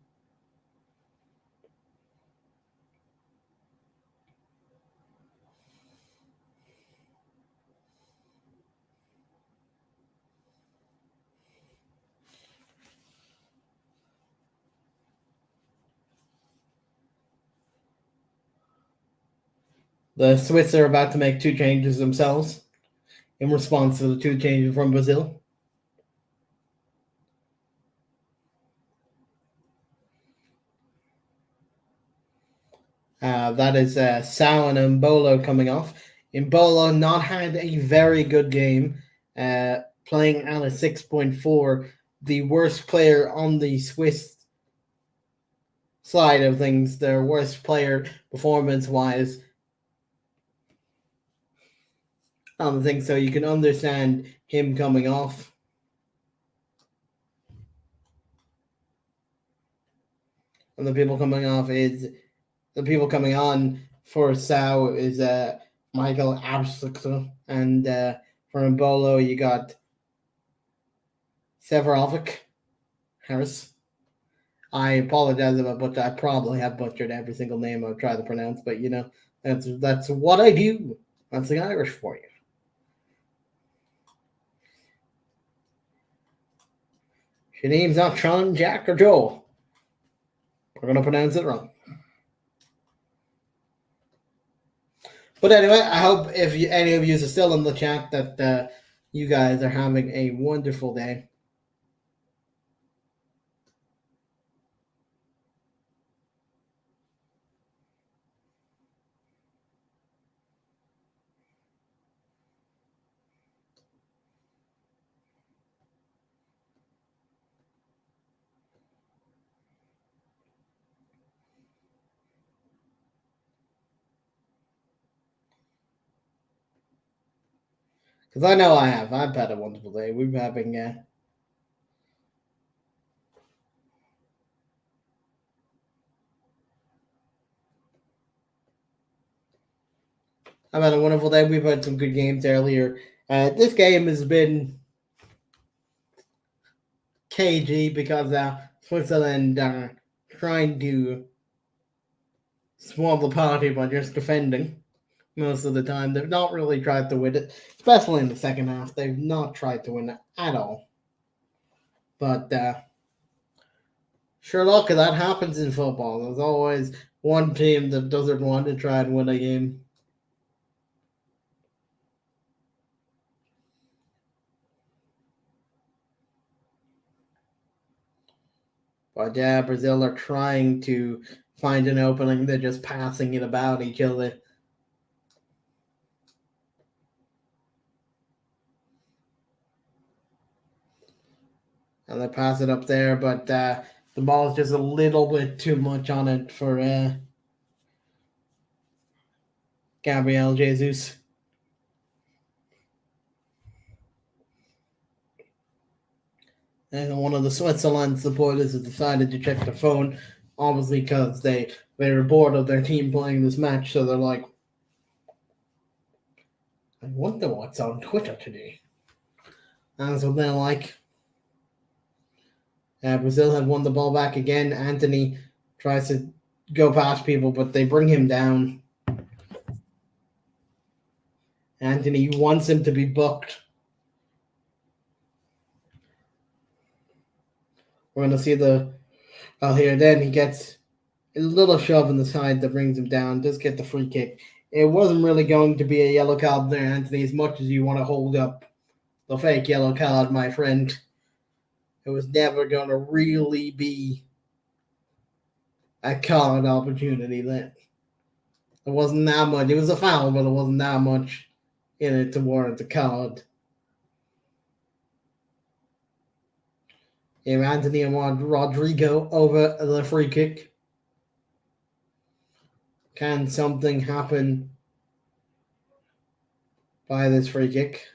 The Swiss are about to make 2 changes themselves in response to the 2 changes from Brazil. That is Sao and Mbolo coming off. Mbolo not had a very good game, playing at a 6.4, the worst player on the Swiss side of things, their worst player performance-wise on the thing, so you can understand him coming off. And the people coming on for Sao is Michael Abslikto, and for Mbolo you got Severovic Harris. I apologize but I probably have butchered every single name I've tried to pronounce, but that's what I do. That's the Irish for you. Your name's not Sean, Jack, or Joel. We're going to pronounce it wrong. But anyway, I hope if any of you are still in the chat that you guys are having a wonderful day. Because I know I have. I've had a wonderful day. We've been having I've had a wonderful day. We've had some good games earlier. This game has been cagey because Switzerland are trying to swamp the party by just defending most of the time. They've not really tried to win it, especially in the second half. They've not tried to win it at all. But sure luck, that happens in football. There's always one team that doesn't want to try and win a game. But yeah, Brazil are trying to find an opening. They're just passing it about each other. And they pass it up there, but the ball is just a little bit too much on it for Gabriel Jesus. And one of the Switzerland supporters has decided to check their phone, obviously because they were bored of their team playing this match, so they're like, I wonder what's on Twitter today. And so they're like, Brazil had won the ball back again. Anthony tries to go past people, but they bring him down. Anthony wants him to be booked. We're going to see here. Then he gets a little shove in the side that brings him down. Does get the free kick. It wasn't really going to be a yellow card there, Anthony, as much as you want to hold up the fake yellow card, my friend. It was never going to really be a card opportunity then. It wasn't that much. It was a foul, but it wasn't that much in it to warrant a card. Anthony and Rodrigo over the free kick. Can something happen by this free kick.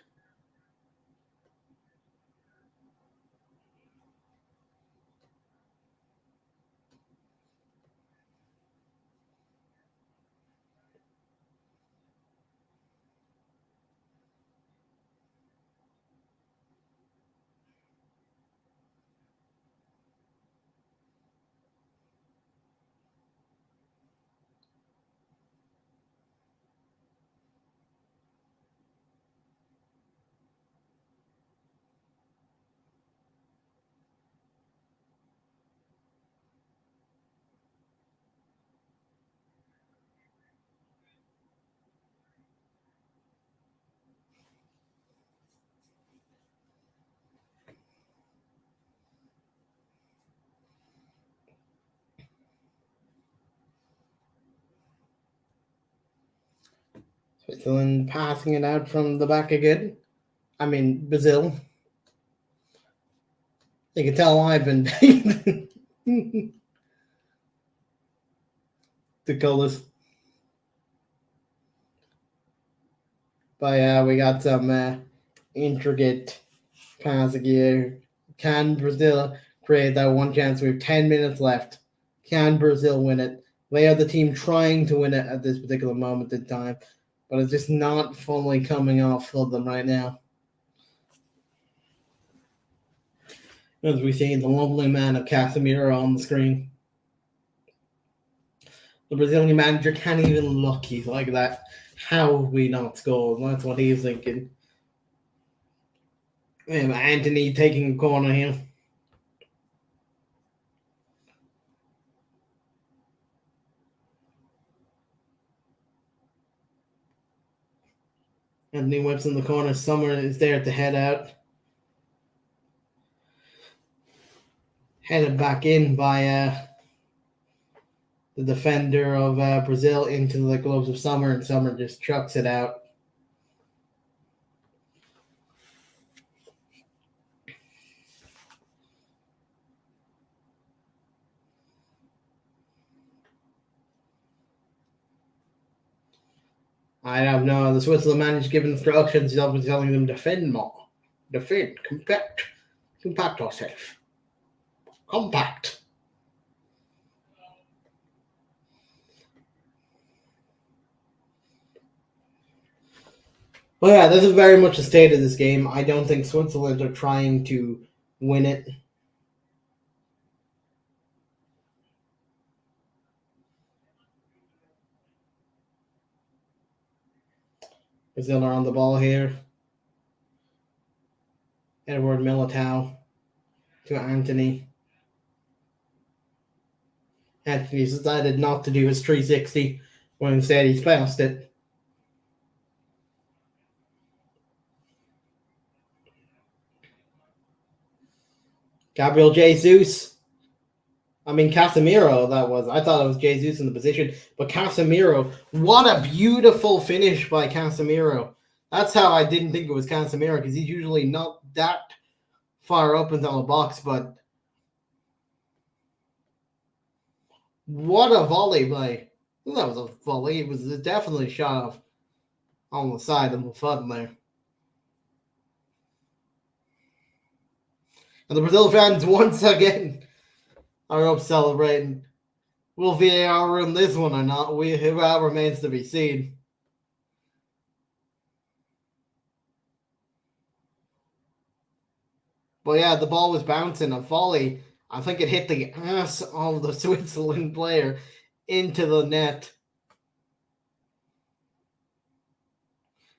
Switzerland passing it out from the back again. I mean, Brazil. You can tell I've been the colors. But yeah, we got some intricate passing here. Can Brazil create that one chance? We have 10 minutes left. Can Brazil win it? They are the team trying to win it at this particular moment in time, but it's just not fully coming off of them right now. As we see the lovely man of Casemiro on the screen. The Brazilian manager can't even look. He's like that. How have we not scored? That's what he's thinking. Anthony taking a corner here. Anthony whips in the corner. Sommer is there to head out. Headed back in by the defender of Brazil into the gloves of Sommer, and Sommer just chucks it out. I don't know. The Switzerland manager giving instructions. He's obviously telling them defend more. Defend. Compact. Compact yourself. Compact. Well, yeah, this is very much the state of this game. I don't think Switzerland are trying to win it. Brazil are on the ball here. Edward Militao to Anthony. Anthony decided not to do his 360 when instead he's passed it. Gabriel Jesus. I mean, Casemiro, that was. I thought it was Jesus in the position. But Casemiro, what a beautiful finish by Casemiro. That's how I didn't think it was Casemiro, because he's usually not that far up into the box. But what a volley by. Well, that was a volley. It was definitely a shot off on the side of the foot there. And the Brazil fans once again are up celebrating. Will VAR ruin this one or not? That remains to be seen. But yeah, the ball was bouncing. A volley. I think it hit the ass of the Switzerland player into the net.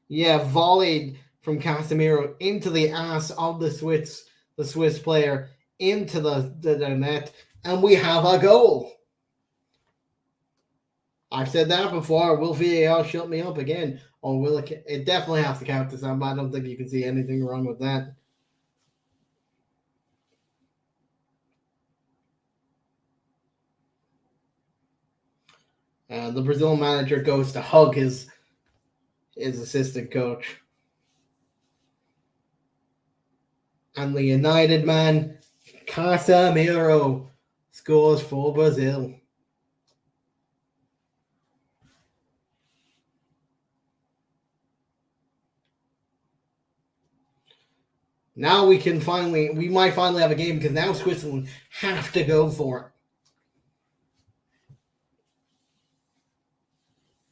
Yeah, volleyed from Casemiro into the ass of the Swiss player into the net, and we have a goal. I've said that before. Will VAR shut me up again? Or will it? It definitely has to count this. I don't think you can see anything wrong with that. And the Brazil manager goes to hug his assistant coach. And the United man, Casemiro, scores for Brazil. Now we might finally have a game because now Switzerland have to go for it.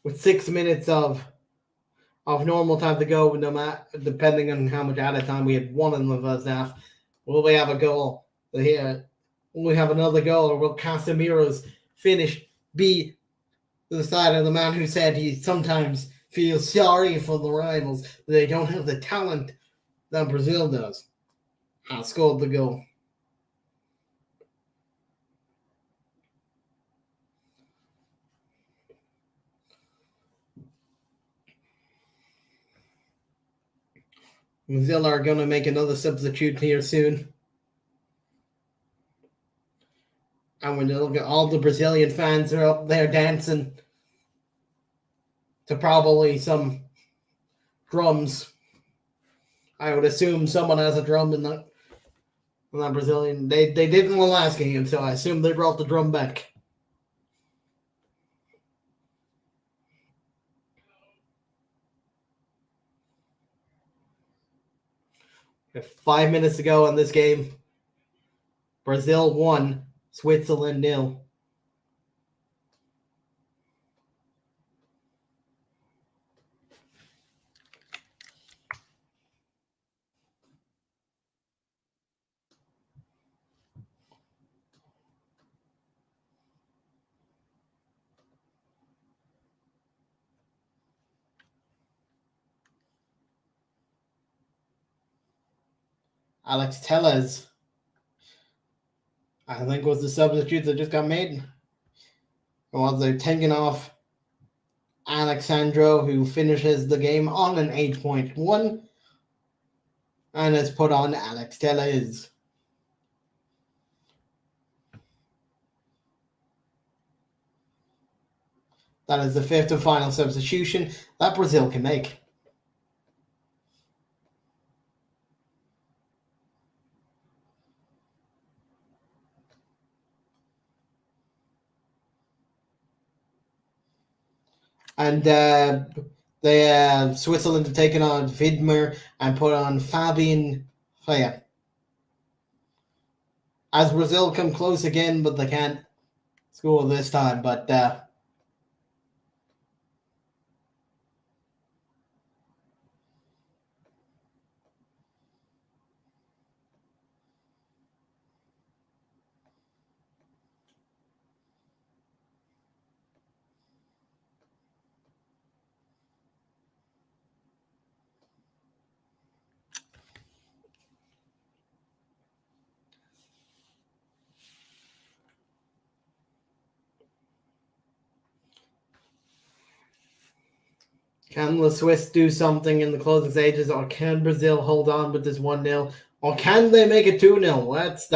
With 6 minutes of normal time to go, no matter depending on how much added time we had one in the first half, will we have a goal here? Will we have another goal, or will Casemiro's finish be the side of the man who said he sometimes feels sorry for the rivals that they don't have the talent that Brazil does? Has scored the goal. Brazil are going to make another substitute here soon. And when you look at all the Brazilian fans are up there dancing to probably some drums. I would assume someone has a drum in that Brazilian. They did in the last game, so I assume they brought the drum back. We have 5 minutes to go in this game. Brazil 1, Switzerland 0. Alex Telles, I think, was the substitute that just got made. Well, they're taking off Alexandro, who finishes the game on an 8.1, and has put on Alex Telles. That is the fifth and final substitution that Brazil can make. And Switzerland have taken on Widmer and put on Fabian Hoya. As Brazil come close again, but they can't score this time. But can the Swiss do something in the closing stages, or can Brazil hold on with this 1-0, or can they make it 2-0?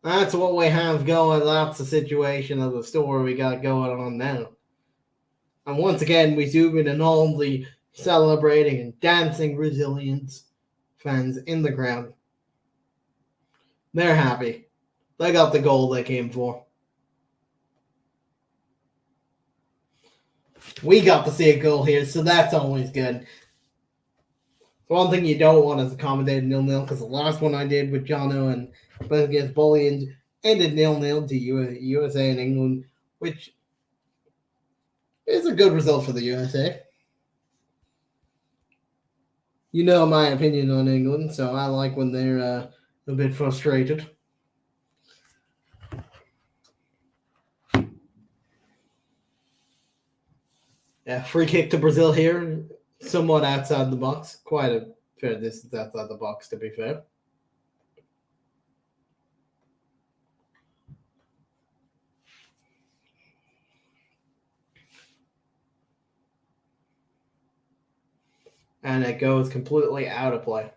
That's what we have going. That's the situation of the story we got going on now. And once again, we zoom in on all the celebrating and dancing Brazilians fans in the ground. They're happy. They got the goal they came for. We got to see a goal here, so that's always good. One thing you don't want is a commentated 0-0, because the last one I did with Jono and both against Bullions ended 0-0 to USA and England, which is a good result for the USA. You know my opinion on England, so I like when they're a bit frustrated. Yeah, free kick to Brazil here, somewhat outside the box. Quite a fair distance outside the box, to be fair. And it goes completely out of play.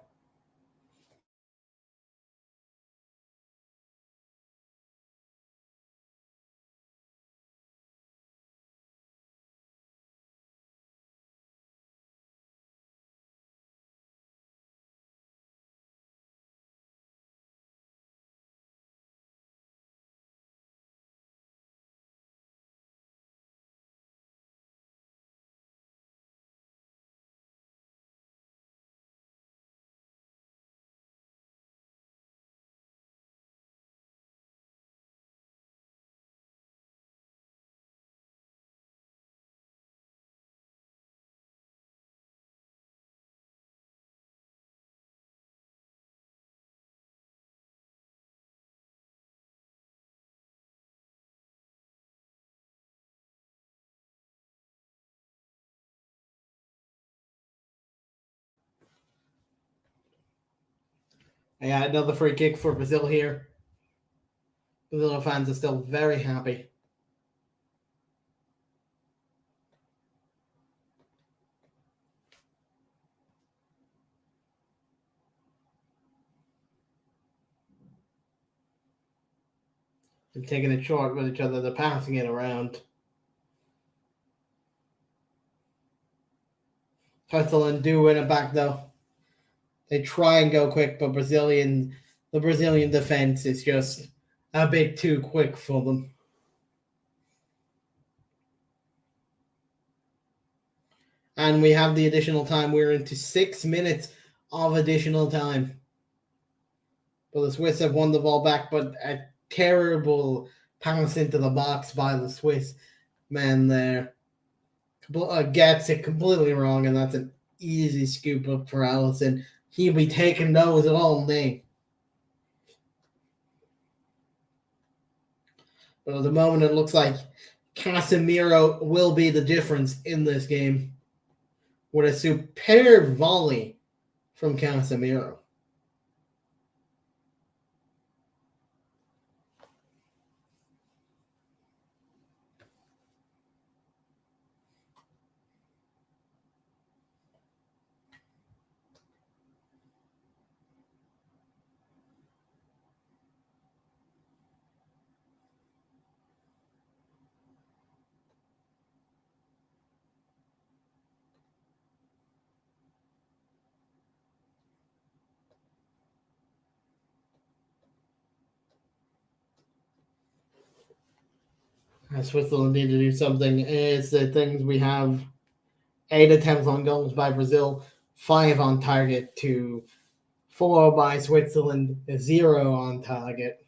Yeah, another free kick for Brazil here. Brazil fans are still very happy. They're taking it short with each other. They're passing it around. Switzerland do win it back though. They try and go quick, but the Brazilian defense is just a bit too quick for them. And we have the additional time. We're into 6 minutes of additional time. But the Swiss have won the ball back, but a terrible pass into the box by the Swiss man there. Gets it completely wrong, and that's an easy scoop up for Alisson. He'll be taking those all day. But at the moment, it looks like Casemiro will be the difference in this game with a superb volley from Casemiro. Switzerland need to do something. It's the things we have 8 attempts on goals by Brazil, 5 on target to 4 by Switzerland, 0 on target.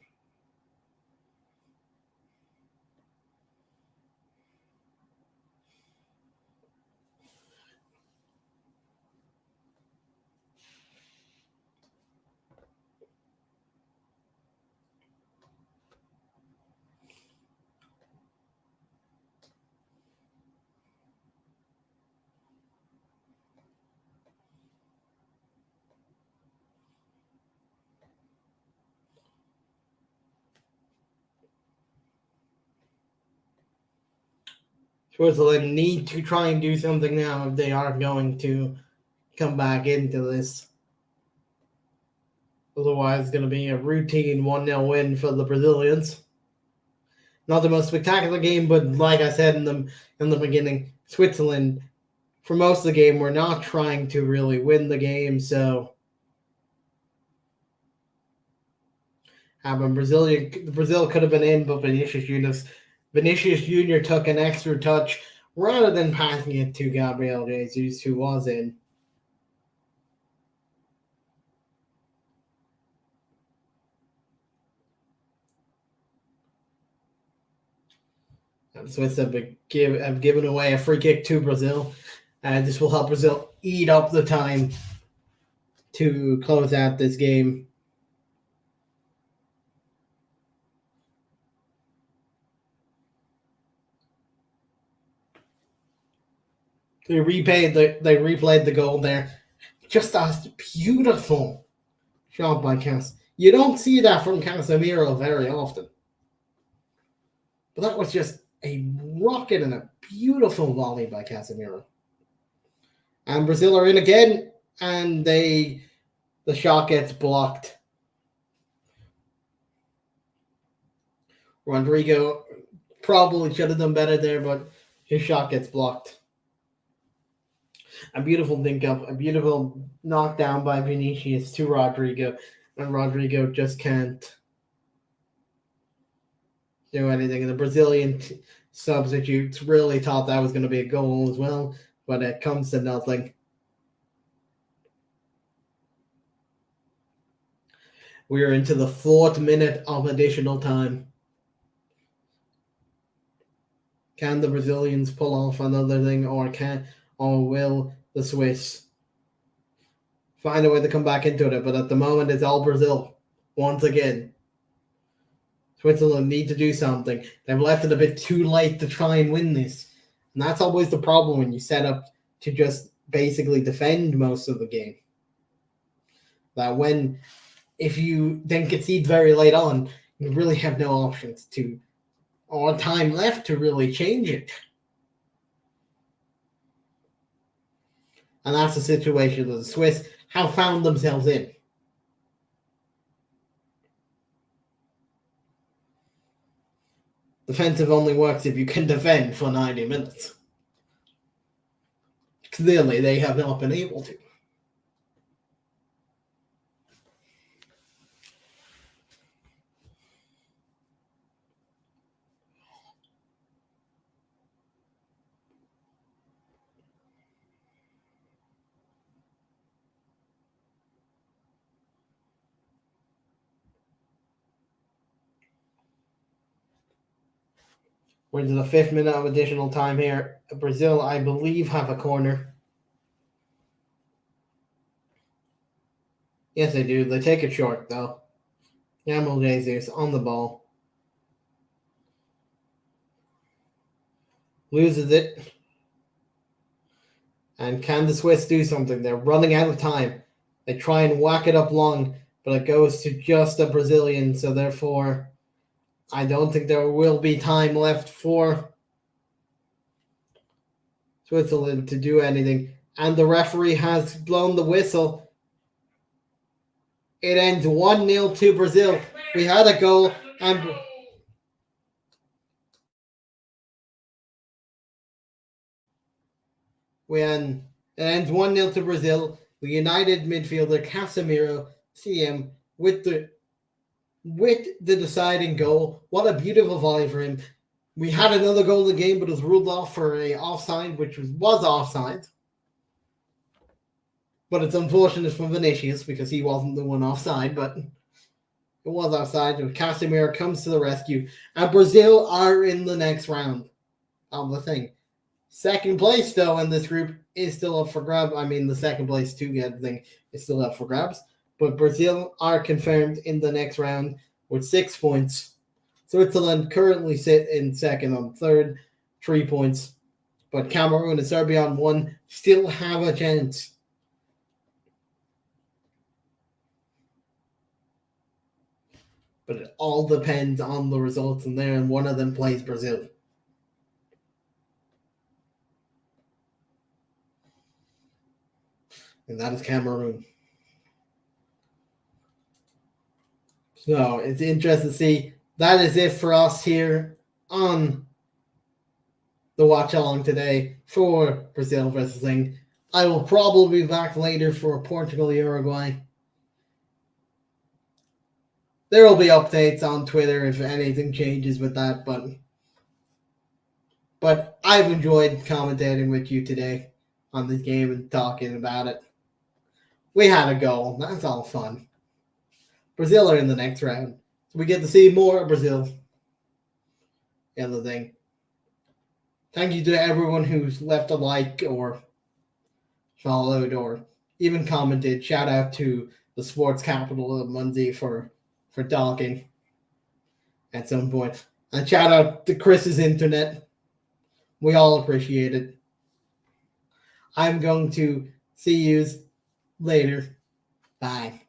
Switzerland need to try and do something now if they are going to come back into this. Otherwise, it's going to be a routine 1-0 win for the Brazilians. Not the most spectacular game, but like I said in the beginning, Switzerland, for most of the game, were not trying to really win the game. So, Brazil could have been in, but Vinicius Jr. took an extra touch rather than passing it to Gabriel Jesus, who was in. And the Swiss have given away a free kick to Brazil, and this will help Brazil eat up the time to close out this game. They replayed the goal there. Just a beautiful shot by Cas. You don't see that from Casemiro very often. But that was just a rocket and a beautiful volley by Casemiro. And Brazil are in again, and the shot gets blocked. Rodrigo probably should have done better there, but his shot gets blocked. A beautiful link up, a beautiful knockdown by Vinicius to Rodrigo, and Rodrigo just can't do anything. And the Brazilian substitutes really thought that was going to be a goal as well, but it comes to nothing. We are into the 4th minute of additional time. Can the Brazilians pull off another thing, or will the Swiss find a way to come back into it? But at the moment, it's all Brazil once again. Switzerland need to do something. They've left it a bit too late to try and win this. And that's always the problem when you set up to just basically defend most of the game. That when if you then concede very late on, you really have no options or time left to really change it. And that's the situation that the Swiss have found themselves in. Defensive only works if you can defend for 90 minutes. Clearly, they have not been able to. We're into the 5th minute of additional time here. Brazil, I believe, have a corner. Yes, they do. They take it short, though. Gabriel Jesus on the ball. Loses it. And can the Swiss do something? They're running out of time. They try and whack it up long, but it goes to just a Brazilian, so therefore I don't think there will be time left for Switzerland to do anything. And the referee has blown the whistle. It ends 1-0 to Brazil. We had a goal and it ends 1-0 to Brazil. The United midfielder Casemiro, CM, with the deciding goal. What a beautiful volley for him. We had another goal in the game, but it was ruled off for a offside, which was offside. But it's unfortunate for Vinicius because he wasn't the one offside, but it was offside. And Casemiro comes to the rescue. And Brazil are in the next round of the thing. Second place, though, in this group is still up for grabs. I mean, the second place to get the thing is still up for grabs. But Brazil are confirmed in the next round with 6 points. Switzerland currently sit in second on third, 3 points. But Cameroon and Serbia on 1 still have a chance. But it all depends on the results in there, and one of them plays Brazil. And that is Cameroon. So it's interesting to see. That is it for us here on the watch along today for Brazil versus England. I will probably be back later for Portugal, Uruguay. There will be updates on Twitter if anything changes with that, but I've enjoyed commentating with you today on this game and talking about it. We had a goal. That's all fun. Brazil are in the next round. So we get to see more of Brazil in the thing. Thank you to everyone who's left a like or followed or even commented. Shout out to the sports capital of Muncie for talking at some point. And shout out to Chris's internet. We all appreciate it. I'm going to see you later. Bye.